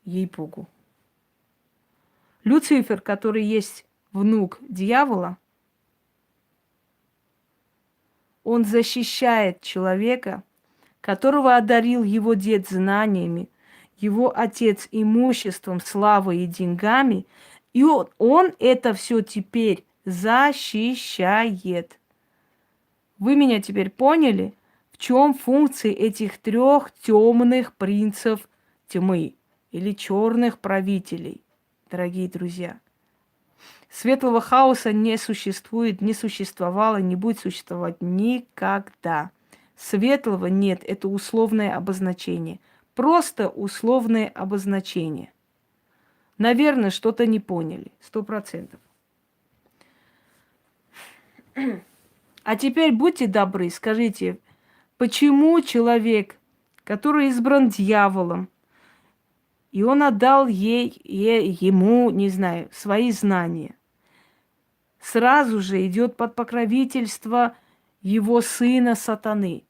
Ей-богу. Люцифер, который есть внук дьявола, он защищает человека, которого одарил его дед знаниями, его отец имуществом, славой и деньгами, и он это все теперь защищает. Вы меня теперь поняли, в чем функции этих трех темных принцев тьмы или черных правителей, дорогие друзья? Светлого хаоса не существует, не существовало, не будет существовать никогда. Светлого нет, это условное обозначение. Просто условное обозначение. Наверное, что-то не поняли, 100%. А теперь будьте добры, скажите, почему человек, который избран дьяволом, и он отдал ему, не знаю, свои знания, сразу же идет под покровительство его сына сатаны.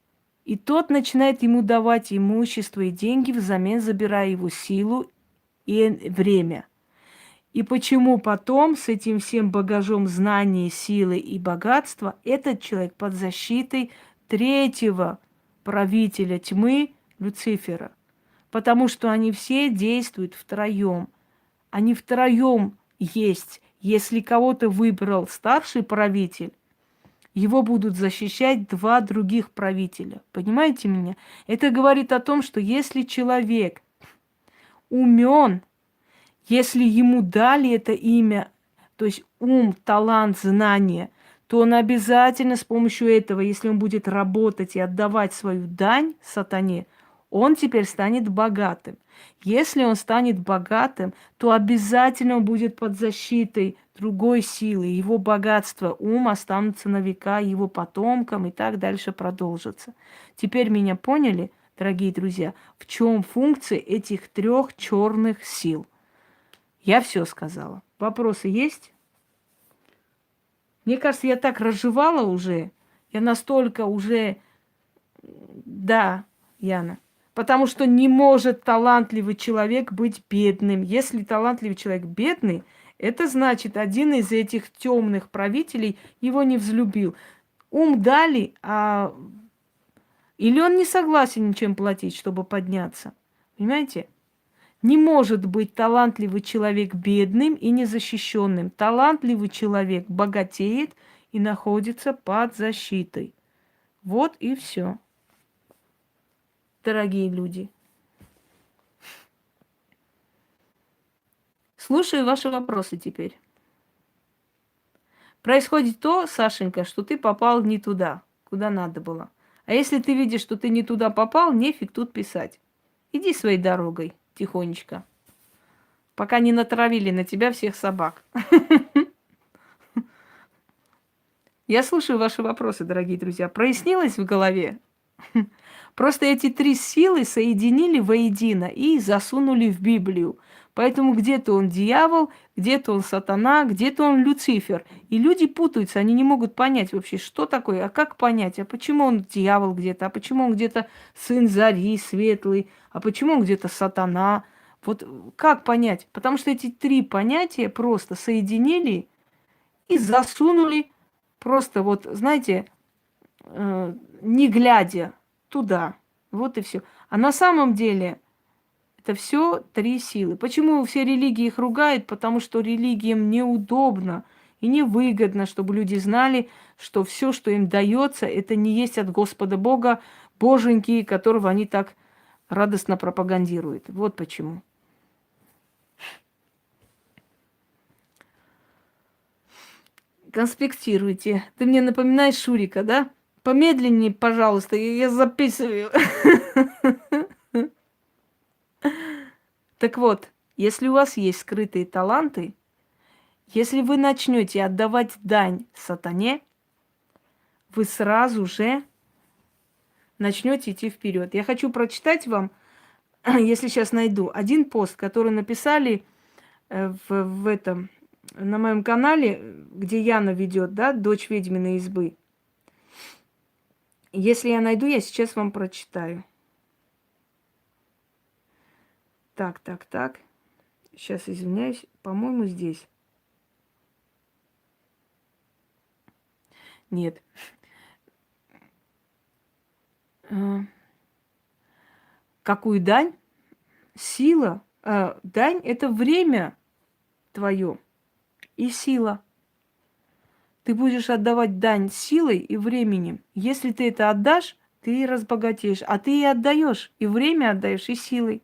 И тот начинает ему давать имущество и деньги, взамен забирая его силу и время. И почему потом с этим всем багажом знаний, силы и богатства этот человек под защитой третьего правителя тьмы Люцифера? Потому что они все действуют втроем. Они втроем есть. Если кого-то выбрал старший правитель, его будут защищать два других правителя. Понимаете меня? Это говорит о том, что если человек умен, если ему дали это имя, то есть ум, талант, знание, то он обязательно с помощью этого, если он будет работать и отдавать свою дань сатане, он теперь станет богатым. Если он станет богатым, то обязательно он будет под защитой другой силы. Его богатство, ум останутся на века его потомкам, и так дальше продолжится. Теперь меня поняли, дорогие друзья, в чем функция этих трех черных сил? Я все сказала. Вопросы есть? Мне кажется, я так разжевала уже. Я настолько уже... Да, Яна. Потому что не может талантливый человек быть бедным. Если талантливый человек бедный, это значит, один из этих темных правителей его не взлюбил. Ум дали, или он не согласен ничем платить, чтобы подняться. Понимаете? Не может быть талантливый человек бедным и незащищенным. Талантливый человек богатеет и находится под защитой. Вот и все, дорогие люди. Слушаю ваши вопросы теперь. Происходит то, Сашенька, что ты попал не туда, куда надо было. А если ты видишь, что ты не туда попал, нефиг тут писать. Иди своей дорогой тихонечко, пока не натравили на тебя всех собак. Я слушаю ваши вопросы, дорогие друзья. Прояснилось в голове? Просто эти три силы соединили воедино и засунули в Библию. Поэтому где-то он дьявол, где-то он сатана, где-то он Люцифер. И люди путаются, они не могут понять вообще, что такое, а как понять, а почему он дьявол где-то, а почему он где-то сын зари, светлый, а почему он где-то сатана. Вот как понять? Потому что эти три понятия просто соединили и засунули просто вот, знаете, не глядя туда. Вот и все. А на самом деле это все три силы. Почему все религии их ругают? Потому что религиям неудобно и невыгодно, чтобы люди знали, что все, что им дается, это не есть от Господа Бога, боженьки, которого они так радостно пропагандируют. Вот почему. Конспектируйте. Ты мне напоминаешь Шурика, да? Помедленнее, пожалуйста, я записываю. Так вот, если у вас есть скрытые таланты, если вы начнете отдавать дань сатане, вы сразу же начнете идти вперед. Я хочу прочитать вам, если сейчас найду, один пост, который написали в этом, на моем канале, где Яна ведет, да, дочь ведьминой избы. Если я найду, я сейчас вам прочитаю. Так. Сейчас, извиняюсь, по-моему, здесь. Нет. Какую дань? Сила. Дань – это время твое и сила. Ты будешь отдавать дань силой и временем. Если ты это отдашь, ты разбогатеешь. А ты и отдаешь, и время отдаешь, и силой.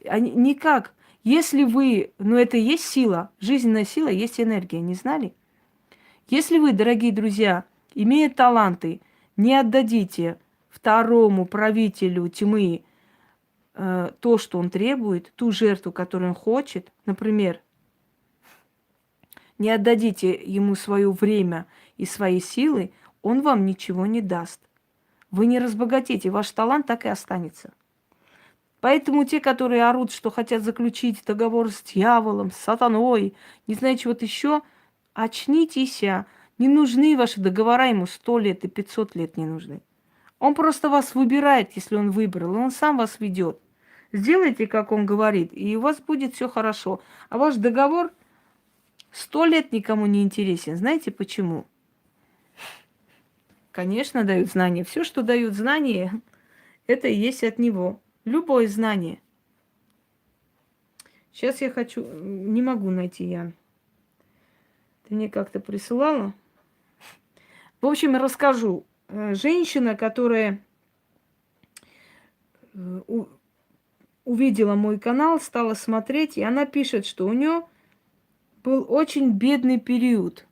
Никак. Если вы, ну это и есть сила, жизненная сила, есть энергия, не знали? Если вы, дорогие друзья, имея таланты, не отдадите второму правителю тьмы то, что он требует, ту жертву, которую он хочет, например, не отдадите ему свое время и свои силы, он вам ничего не даст. Вы не разбогатеете, ваш талант так и останется. Поэтому те, которые орут, что хотят заключить договор с дьяволом, с сатаной, не знаю, чего-то еще, очнитесь. Не нужны ваши договора, ему 100 лет и 500 лет не нужны. Он просто вас выбирает, если он выбрал, и он сам вас ведет. Сделайте, как он говорит, и у вас будет все хорошо. А ваш договор 100 лет никому не интересен. Знаете почему? Конечно, дают знания. Все, что дают знания, это и есть от него. Любое знание. Сейчас я хочу... Не могу найти, Ян. Ты мне как-то присылала? В общем, расскажу. Женщина, которая увидела мой канал, стала смотреть, и она пишет, что у нее был очень бедный период.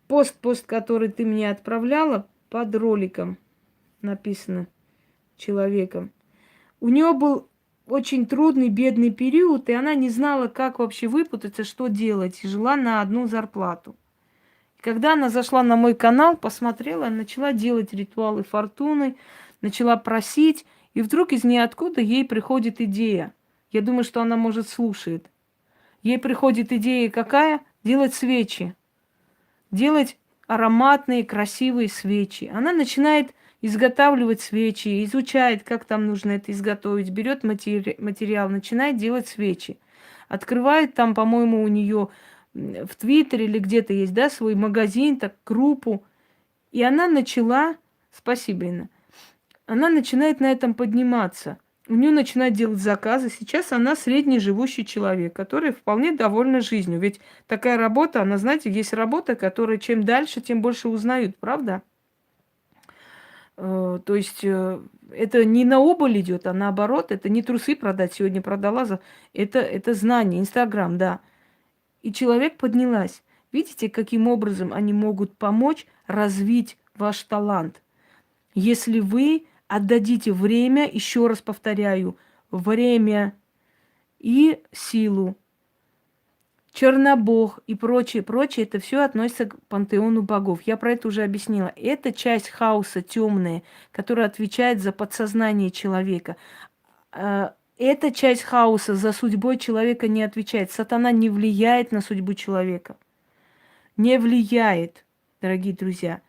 Пост, который ты мне отправляла, под роликом написано человеком. У нее был очень трудный, бедный период, и она не знала, как вообще выпутаться, что делать, и жила на одну зарплату. Когда она зашла на мой канал, посмотрела, начала делать ритуалы фортуны, начала просить, и вдруг из ниоткуда ей приходит идея. Я думаю, что она, может, слушает. Ей приходит идея какая? Делать свечи. Делать ароматные, красивые свечи. Она начинает изготавливать свечи, изучает, как там нужно это изготовить, берет материал, начинает делать свечи. Открывает там, по-моему, у нее в Твиттере или где-то есть, да, свой магазин, так, группу. И она начала, спасибо, Инна, она начинает на этом подниматься. У нее начинают делать заказы. Сейчас она средний живущий человек, который вполне довольна жизнью. Ведь такая работа, она, знаете, есть работа, которая чем дальше, тем больше узнают, правда? То есть это не на убыль идет, а наоборот, это не трусы продать, сегодня продала, это знание, Инстаграм, да. И человек поднялась. Видите, каким образом они могут помочь развить ваш талант? Если вы отдадите время, еще раз повторяю, время и силу. Чернобог и прочее, прочее, это все относится к пантеону богов. Я про это уже объяснила. Это часть хаоса темная, которая отвечает за подсознание человека. Эта часть хаоса за судьбой человека не отвечает. Сатана не влияет на судьбу человека. Не влияет, дорогие друзья.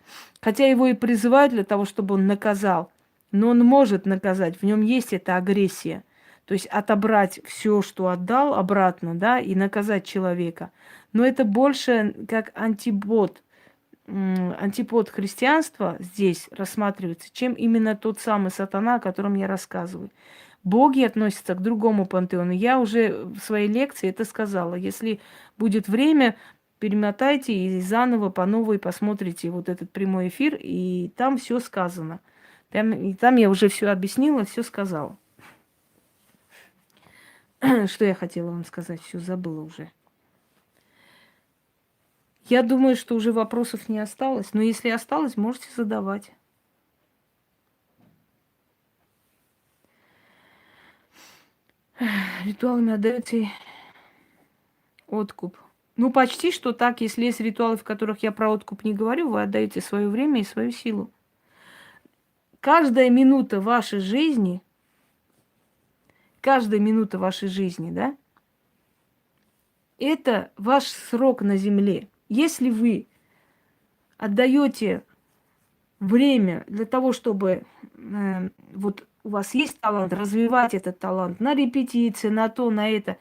Хотя его и призывают для того, чтобы он наказал. Но он может наказать. В нем есть эта агрессия. То есть отобрать все, что отдал, обратно, да, и наказать человека. Но это больше как антипод христианства здесь рассматривается, чем именно тот самый сатана, о котором я рассказываю. Боги относятся к другому пантеону. Я уже в своей лекции это сказала. Если будет время, перемотайте и заново по новой посмотрите вот этот прямой эфир, и там все сказано. Там я уже все объяснила, все сказала. Что я хотела вам сказать, все забыла уже. Я думаю, что уже вопросов не осталось, но если осталось, можете задавать. Ритуалами отдаете откуп. Ну, почти что так, если есть ритуалы, в которых я про откуп не говорю, вы отдаете свое время и свою силу. Каждая минута вашей жизни, да, это ваш срок на земле. Если вы отдаете время для того, чтобы вот у вас есть талант, развивать этот талант на репетиции, на то, на это,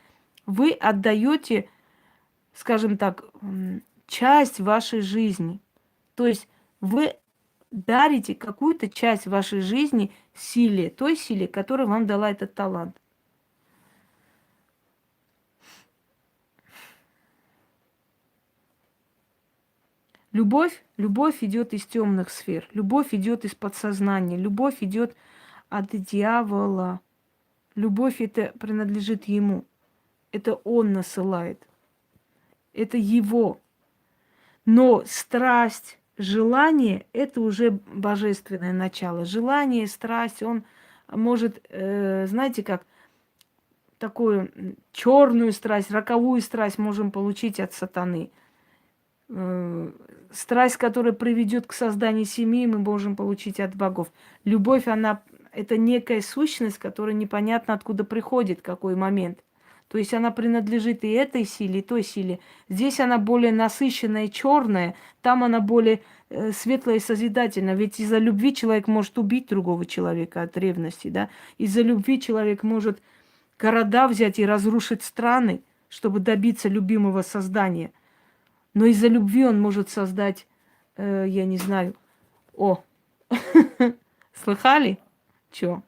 Вы отдаете, скажем так, часть вашей жизни. То есть вы дарите какую-то часть вашей жизни силе, той силе, которая вам дала этот талант. Любовь идет из темных сфер, любовь идет из подсознания, любовь идет от дьявола. Любовь это принадлежит ему. Это он насылает. Это его. Но страсть, желание – это уже божественное начало. Желание, страсть, он может, знаете как, такую черную страсть, роковую страсть можем получить от сатаны. Страсть, которая приведет к созданию семьи, мы можем получить от богов. Любовь, она это некая сущность, которая непонятно откуда приходит, в какой момент. То есть она принадлежит и этой силе, и той силе. Здесь она более насыщенная и черная, там она более светлая и созидательная. Ведь из-за любви человек может убить другого человека от ревности, да? Из-за любви человек может города взять и разрушить страны, чтобы добиться любимого создания. Но из-за любви он может создать, я не знаю, слыхали? Чё?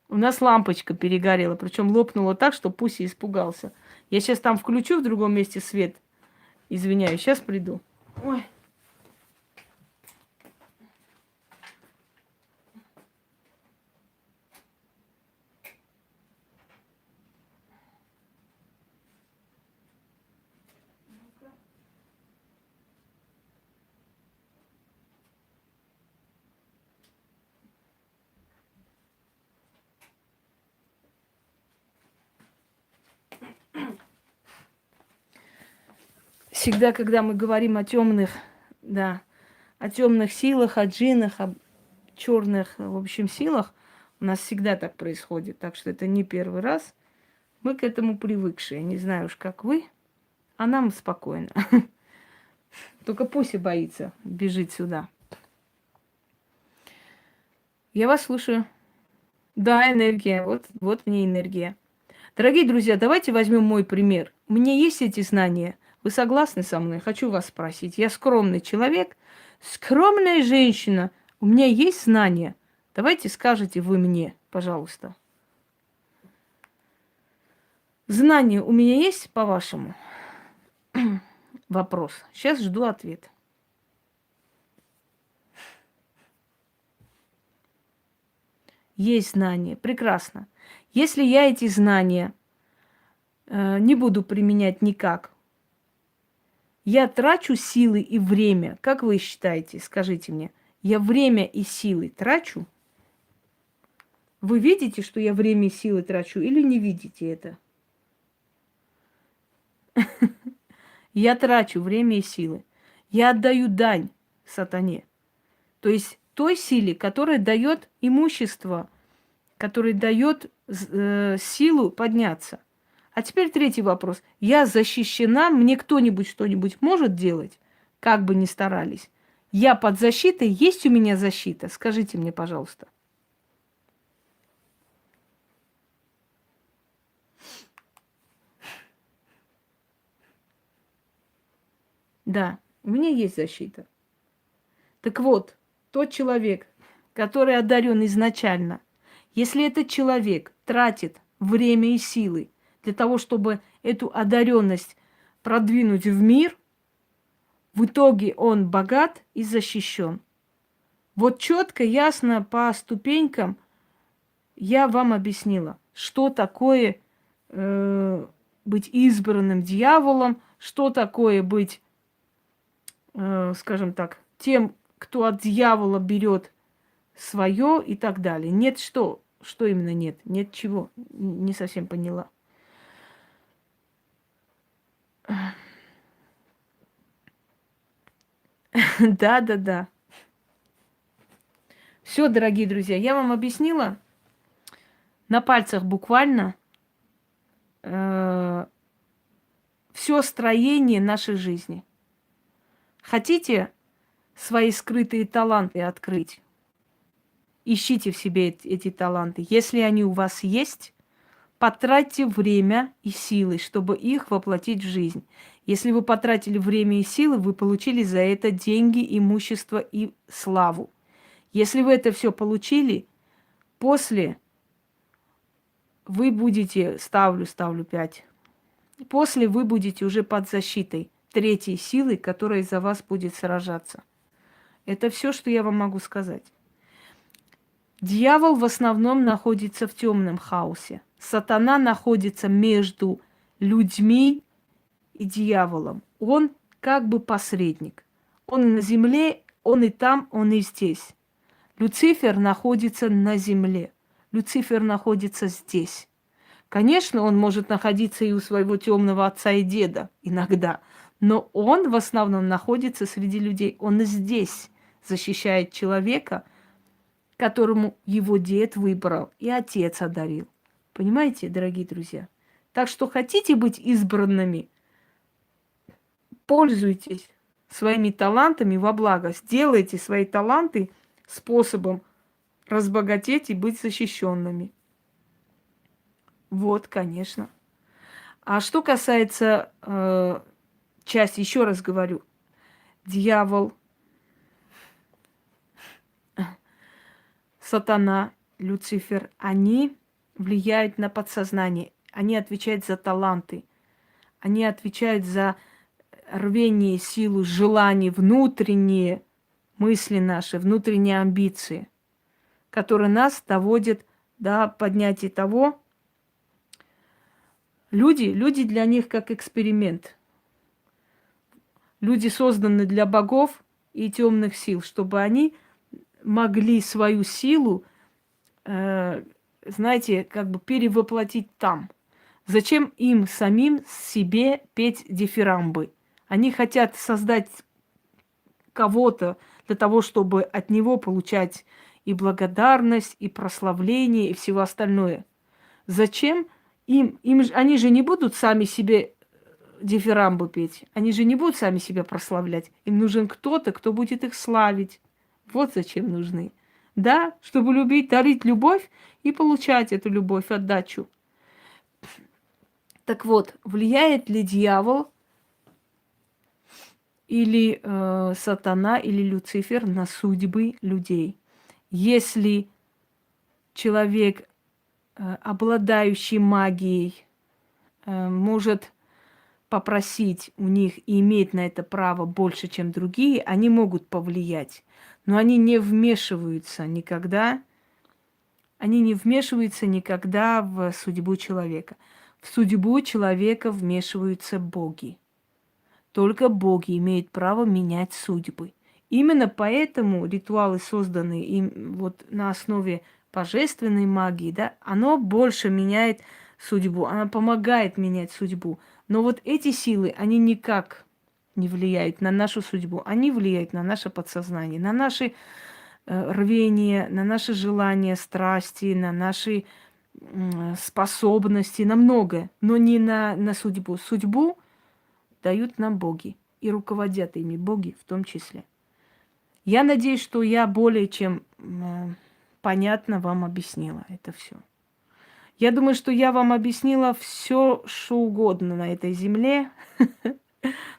У нас лампочка перегорела, причем лопнула так, что Пуся испугался. Я сейчас там включу в другом месте свет. Извиняюсь, сейчас приду. Ой. Всегда, когда мы говорим о темных, да, о темных силах, о джиннах, о черных, в общем, силах, у нас всегда так происходит. Так что это не первый раз. Мы к этому привыкшие. Не знаю уж, как вы, а нам спокойно. Только Пуся боится, бежит сюда. Я вас слушаю. Да, энергия. Вот мне энергия. Дорогие друзья, давайте возьмем мой пример. У меня есть эти знания. Вы согласны со мной? Хочу вас спросить. Я скромный человек, скромная женщина. У меня есть знания. Давайте скажите вы мне, пожалуйста. Знания у меня есть, по-вашему? Вопрос. Сейчас жду ответ. Есть знания. Прекрасно. Если я эти знания не буду применять никак, я трачу силы и время. Как вы считаете? Скажите мне. Я время и силы трачу? Вы видите, что я время и силы трачу, или не видите это? Я трачу время и силы. Я отдаю дань сатане. То есть той силе, которая дает имущество, которая дает силу подняться. А теперь третий вопрос. Я защищена, мне кто-нибудь что-нибудь может делать, как бы ни старались? Я под защитой, есть у меня защита? Скажите мне, пожалуйста. Да, у меня есть защита. Так вот, тот человек, который одарен изначально, если этот человек тратит время и силы для того, чтобы эту одаренность продвинуть в мир, в итоге он богат и защищен. Вот четко, ясно по ступенькам я вам объяснила, что такое быть избранным дьяволом, что такое быть, скажем так, тем, кто от дьявола берет свое и так далее. Нет что? Что именно нет? Нет чего? Не совсем поняла. Да. Все, дорогие друзья, я вам объяснила на пальцах буквально все строение нашей жизни. Хотите свои скрытые таланты открыть? Ищите в себе эти таланты. Если они у вас есть, потратьте время и силы, чтобы их воплотить в жизнь. Если вы потратили время и силы, вы получили за это деньги, имущество и славу. Если вы это все получили, после вы будете, ставлю 5, после вы будете уже под защитой третьей силы, которая за вас будет сражаться. Это все, что я вам могу сказать. Дьявол в основном находится в темном хаосе. Сатана находится между людьми и дьяволом. Он как бы посредник. Он и на земле, он и там, он и здесь. Люцифер находится на земле. Люцифер находится здесь. Конечно, он может находиться и у своего темного отца и деда иногда, но он в основном находится среди людей. Он и здесь защищает человека, которому его дед выбрал и отец одарил. Понимаете, дорогие друзья? Так что хотите быть избранными, пользуйтесь своими талантами во благо. Сделайте свои таланты способом разбогатеть и быть защищенными. Вот, конечно. А что касается части, еще раз говорю, дьявол, сатана, Люцифер, они влияют на подсознание, они отвечают за таланты, они отвечают за рвение, силу, желание, внутренние мысли наши, внутренние амбиции, которые нас доводят до поднятия того. Люди для них как эксперимент. Люди созданы для богов и темных сил, чтобы они могли свою силу, знаете, как бы перевоплотить там. Зачем им самим себе петь дифирамбы? Они хотят создать кого-то для того, чтобы от него получать и благодарность, и прославление, и всего остальное. Зачем они же не будут сами себе дифирамбы петь. Они же не будут сами себя прославлять. Им нужен кто-то, кто будет их славить. Вот зачем нужны. Да, чтобы любить, дарить любовь и получать эту любовь, отдачу. Так вот, влияет ли дьявол или сатана, или Люцифер на судьбы людей? Если человек, обладающий магией, может попросить у них и иметь на это право больше, чем другие, они могут повлиять. Но они не вмешиваются никогда. Они не вмешиваются никогда в судьбу человека. В судьбу человека вмешиваются боги. Только боги имеют право менять судьбы. Именно поэтому ритуалы, созданные им вот на основе божественной магии, да, оно больше меняет судьбу, оно помогает менять судьбу. Но вот эти силы, они никак не влияют на нашу судьбу. Они влияют на наше подсознание, на наши рвение, на наши желания, страсти, на наши способности, на многое, но не на судьбу. Судьбу дают нам боги и руководят ими боги в том числе. Я надеюсь, что я более чем понятно вам объяснила это все. Я думаю, что я вам объяснила все, что угодно на этой земле.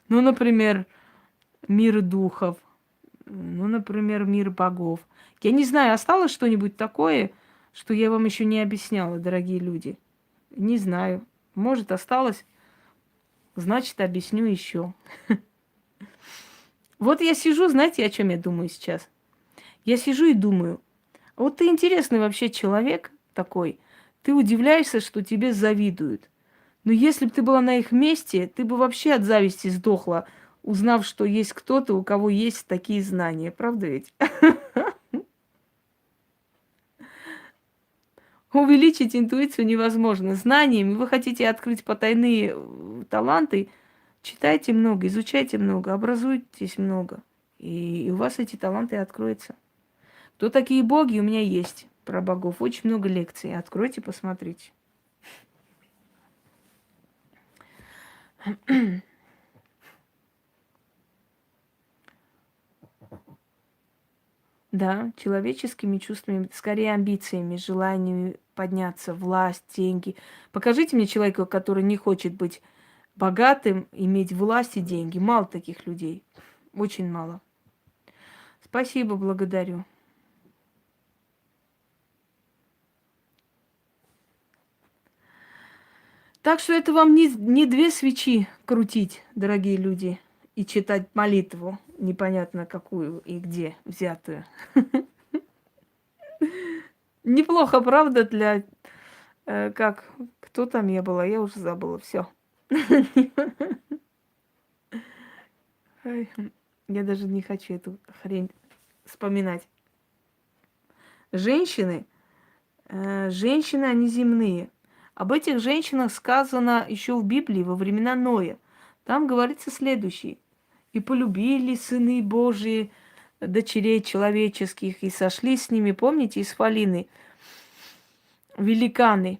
Ну, например, мир духов, ну, например, мир богов. Я не знаю, осталось что-нибудь такое, что я вам еще не объясняла, дорогие люди. Не знаю. Может, осталось. Значит, объясню еще. Вот я сижу, знаете, о чем я думаю сейчас? Я сижу и думаю, вот ты интересный вообще человек такой. Ты удивляешься, что тебе завидуют. Но если бы ты была на их месте, ты бы вообще от зависти сдохла, узнав, что есть кто-то, у кого есть такие знания. Правда ведь? Увеличить интуицию невозможно. Знаниями вы хотите открыть потайные таланты, читайте много, изучайте много, образуйтесь много. И у вас эти таланты откроются. Кто такие боги? У меня есть про богов. Очень много лекций. Откройте, посмотрите. Да, человеческими чувствами, скорее амбициями, желаниями подняться, власть, деньги. Покажите мне человека, который не хочет быть богатым, иметь власть и деньги. Мало таких людей. Очень мало. Спасибо, благодарю. Так что это вам не две свечи крутить, дорогие люди, и читать молитву, непонятно какую и где взятую. Неплохо, правда, для... как... Кто там я была? Я уже забыла. Все. Я даже не хочу эту хрень вспоминать. Женщины, женщины, они земные. Об этих женщинах сказано еще в Библии во времена Ноя. Там говорится следующее. И полюбили сыны Божии дочерей человеческих, и сошли с ними, помните, из Фалины, великаны,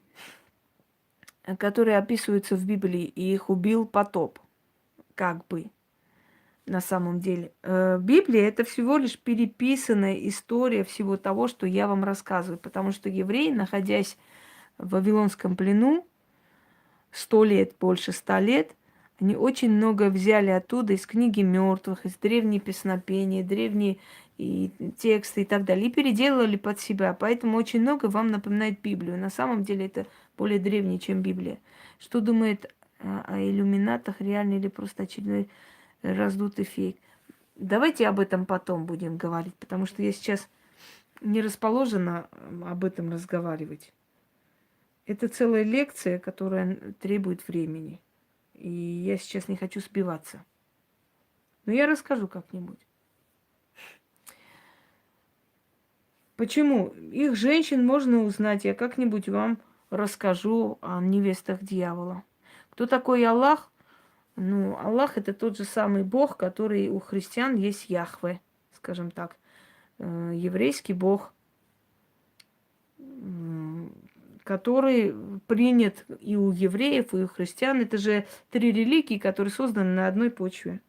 которые описываются в Библии, и их убил потоп, как бы, на самом деле. Библия – это всего лишь переписанная история всего того, что я вам рассказываю, потому что евреи, находясь в Вавилонском плену 100 лет, больше 100 лет, они очень много взяли оттуда из книги мертвых, из древние песнопения, древние и тексты и так далее, и переделали под себя. Поэтому очень много вам напоминает Библию. На самом деле это более древнее, чем Библия. Что думает о иллюминатах, реальный или просто очередной раздутый фейк? Давайте об этом потом будем говорить, потому что я сейчас не расположена об этом разговаривать. Это целая лекция, которая требует времени. И я сейчас не хочу сбиваться. Но я расскажу как-нибудь. Почему? Их женщин можно узнать. Я как-нибудь вам расскажу о невестах дьявола. Кто такой Аллах? Ну, Аллах – это тот же самый Бог, который у христиан есть Яхве, скажем так. Еврейский Бог, который принят и у евреев, и у христиан. Это же 3 религии, которые созданы на одной почве.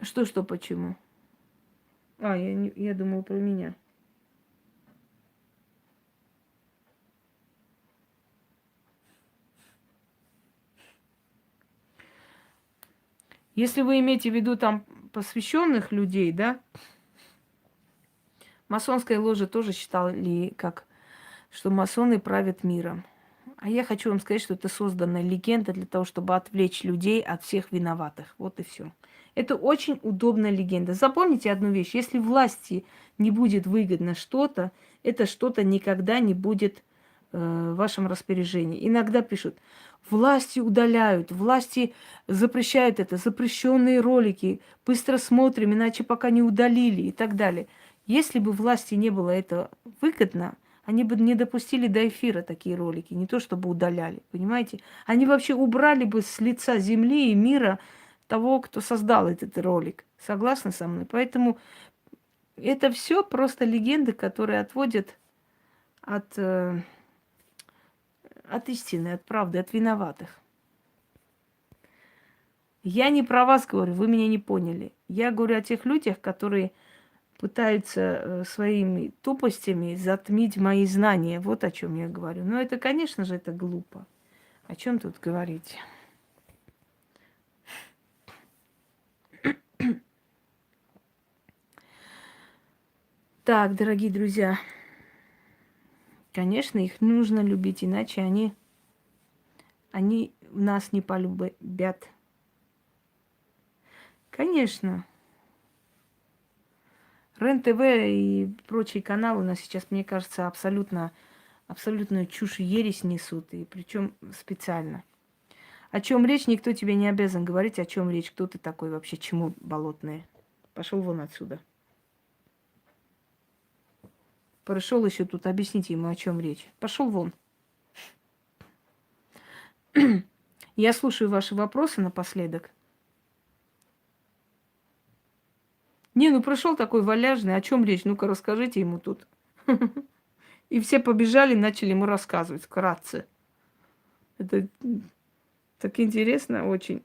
Что, почему? Я думала про меня. Если вы имеете в виду там посвященных людей, да, масонская ложа тоже считали, что масоны правят миром. А я хочу вам сказать, что это созданная легенда для того, чтобы отвлечь людей от всех виноватых. Вот и все. Это очень удобная легенда. Запомните одну вещь. Если власти не будет выгодно что-то, это что-то никогда не будет в вашем распоряжении. Иногда пишут, власти удаляют, власти запрещают это, запрещенные ролики, быстро смотрим, иначе пока не удалили и так далее. Если бы власти не было это выгодно, они бы не допустили до эфира такие ролики, не то чтобы удаляли, понимаете? Они вообще убрали бы с лица земли и мира того, кто создал этот ролик. Согласны со мной? Поэтому это все просто легенды, которые отводят от истины, от правды, от виноватых. Я не про вас говорю, вы меня не поняли. Я говорю о тех людях, которые пытаются своими тупостями затмить мои знания. Вот о чем я говорю. Но это, конечно же, это глупо. О чем тут говорить? Так, дорогие друзья, конечно, их нужно любить, иначе они нас не полюбят. Конечно. РЕН-ТВ и прочие каналы у нас сейчас, мне кажется, абсолютную чушь и ересь несут, и причем специально. О чем речь, никто тебе не обязан говорить, о чем речь. Кто ты такой вообще, чему болотное? Пошел вон отсюда. Пришел еще тут, объясните ему, о чем речь. Пошел вон. Я слушаю ваши вопросы напоследок. Не, ну пришел такой валяжный, о чем речь? Ну-ка расскажите ему тут. И все побежали, начали ему рассказывать вкратце. Это так интересно очень.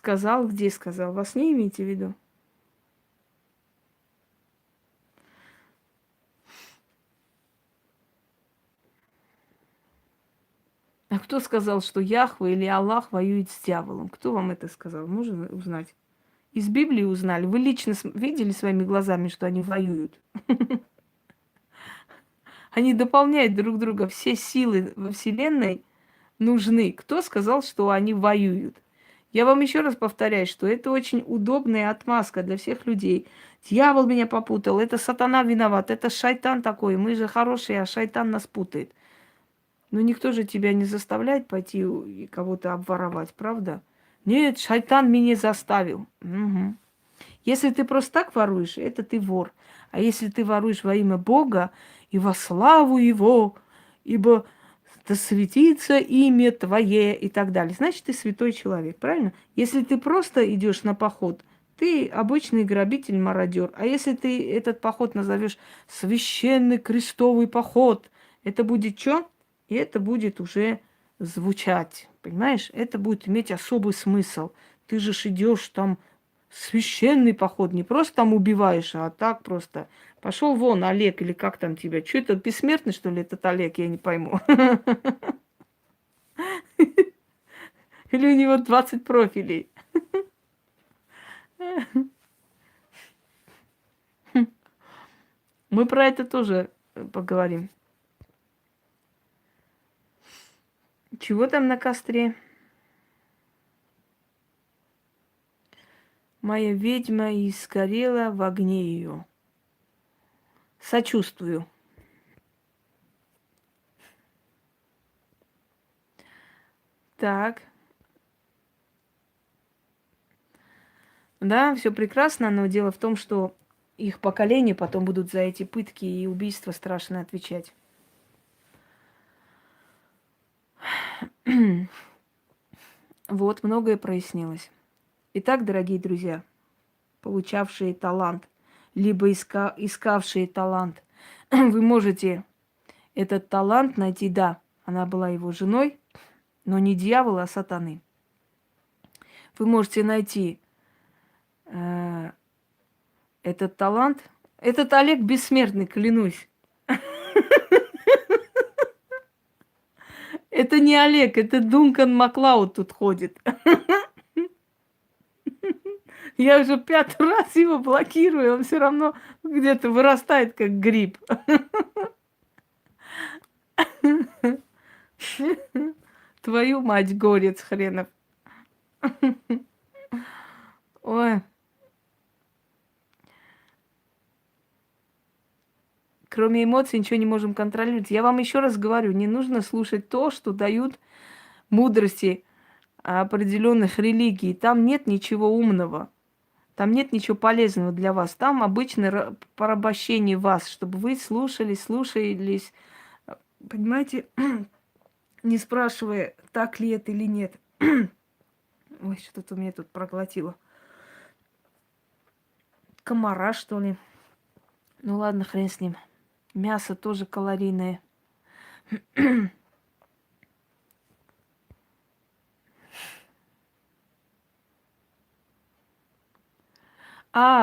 Сказал, где сказал? Вас не имеете в виду? А кто сказал, что Яхва или Аллах воюет с дьяволом? Кто вам это сказал? Можно узнать? Из Библии узнали? Вы лично видели своими глазами, что они воюют? Они дополняют друг друга. Все силы во Вселенной нужны. Кто сказал, что они воюют? Я вам еще раз повторяю, что это очень удобная отмазка для всех людей. Дьявол меня попутал, это сатана виноват, это шайтан такой. Мы же хорошие, а шайтан нас путает. Но никто же тебя не заставляет пойти и кого-то обворовать, правда? Нет, шайтан меня заставил. Мгм. Если ты просто так воруешь, это ты вор. А если ты воруешь во имя Бога и во славу Его, ибо да светится имя Твое и так далее, значит, ты святой человек, правильно? Если ты просто идешь на поход, ты обычный грабитель, мародер. А если ты этот поход назовешь священный крестовый поход, это будет что? И это будет уже звучать, понимаешь? Это будет иметь особый смысл. Ты же идешь там священный поход, не просто там убиваешь, а так просто. Пошел вон, Олег, или как там тебя? Что это, бессмертный, что ли, этот Олег? Я не пойму. Или у него 20 профилей? Мы про это тоже поговорим. Чего там на костре? Моя ведьма и сгорела в огне ее. Сочувствую. Так. Да, все прекрасно, но дело в том, что их поколения потом будут за эти пытки и убийства страшно отвечать. Вот, многое прояснилось. Итак, дорогие друзья, получавшие талант, либо искавшие талант, вы можете этот талант найти, да, она была его женой, но не дьявола, а сатаны. Вы можете найти этот талант. Этот Олег бессмертный, клянусь. Это не Олег, это Дункан Маклауд тут ходит. Я уже 5-й раз его блокирую, он все равно где-то вырастает, как гриб. Твою мать, горец хренов. Ой. Кроме эмоций ничего не можем контролировать. Я вам еще раз говорю, не нужно слушать то, что дают мудрости определенных религий. Там нет ничего умного. Там нет ничего полезного для вас. Там обычно порабощение вас, чтобы вы слушались, понимаете, не спрашивая, так ли это или нет. Ой, что-то у меня тут проглотило. Комара, что ли? Ну ладно, хрен с ним. Мясо тоже калорийное.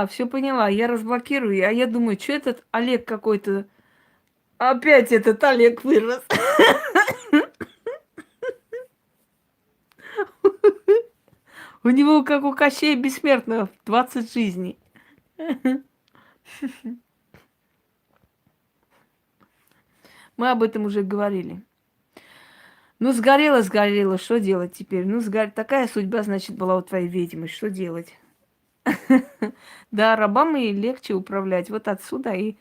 Все поняла, я разблокирую. А я думаю, что этот Олег какой-то... Опять этот Олег вырос. У него, как у Кощея Бессмертного, 20 жизней. Мы об этом уже говорили. Ну, сгорело, что делать теперь? Ну, такая судьба, значит, была у твоей ведьмы. Что делать? Да, рабам и легче управлять. Вот отсюда и...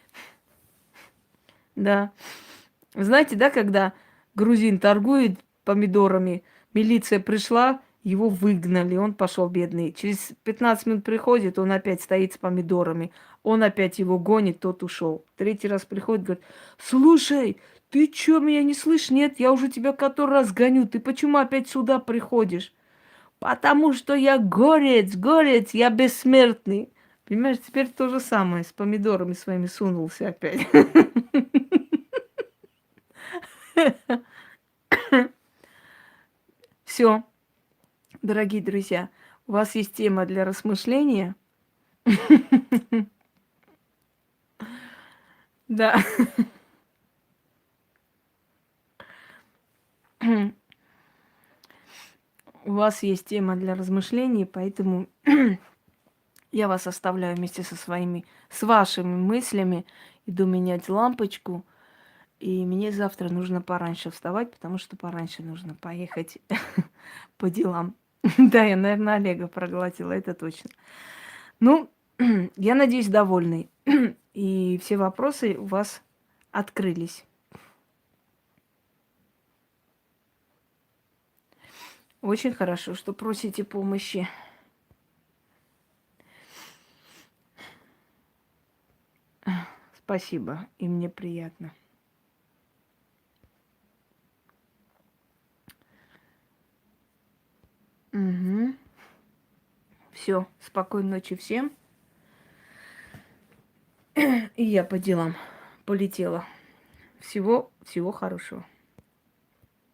Да. Знаете, да, когда грузин торгует помидорами, милиция пришла, его выгнали, он пошел бедный. Через 15 минут приходит, он опять стоит с помидорами. Он опять его гонит, тот ушел. Третий раз приходит, говорит, слушай, ты чё, меня не слышишь? Нет, я уже тебя который раз гоню. Ты почему опять сюда приходишь? Потому что я горец, я бессмертный. Понимаешь, теперь то же самое, с помидорами своими сунулся опять. Все, дорогие друзья, У вас есть тема для размышления. Да. У вас есть тема для размышлений, поэтому я вас оставляю вместе с вашими мыслями. Иду менять лампочку. И мне завтра нужно пораньше вставать, потому что пораньше нужно поехать по делам. Да, я, наверное, Олега проглотила, это точно. Ну, я надеюсь, довольны. И все вопросы у вас открылись. Очень хорошо, что просите помощи. Спасибо, и мне приятно. Угу. Все, спокойной ночи всем. И я по делам полетела. Всего хорошего.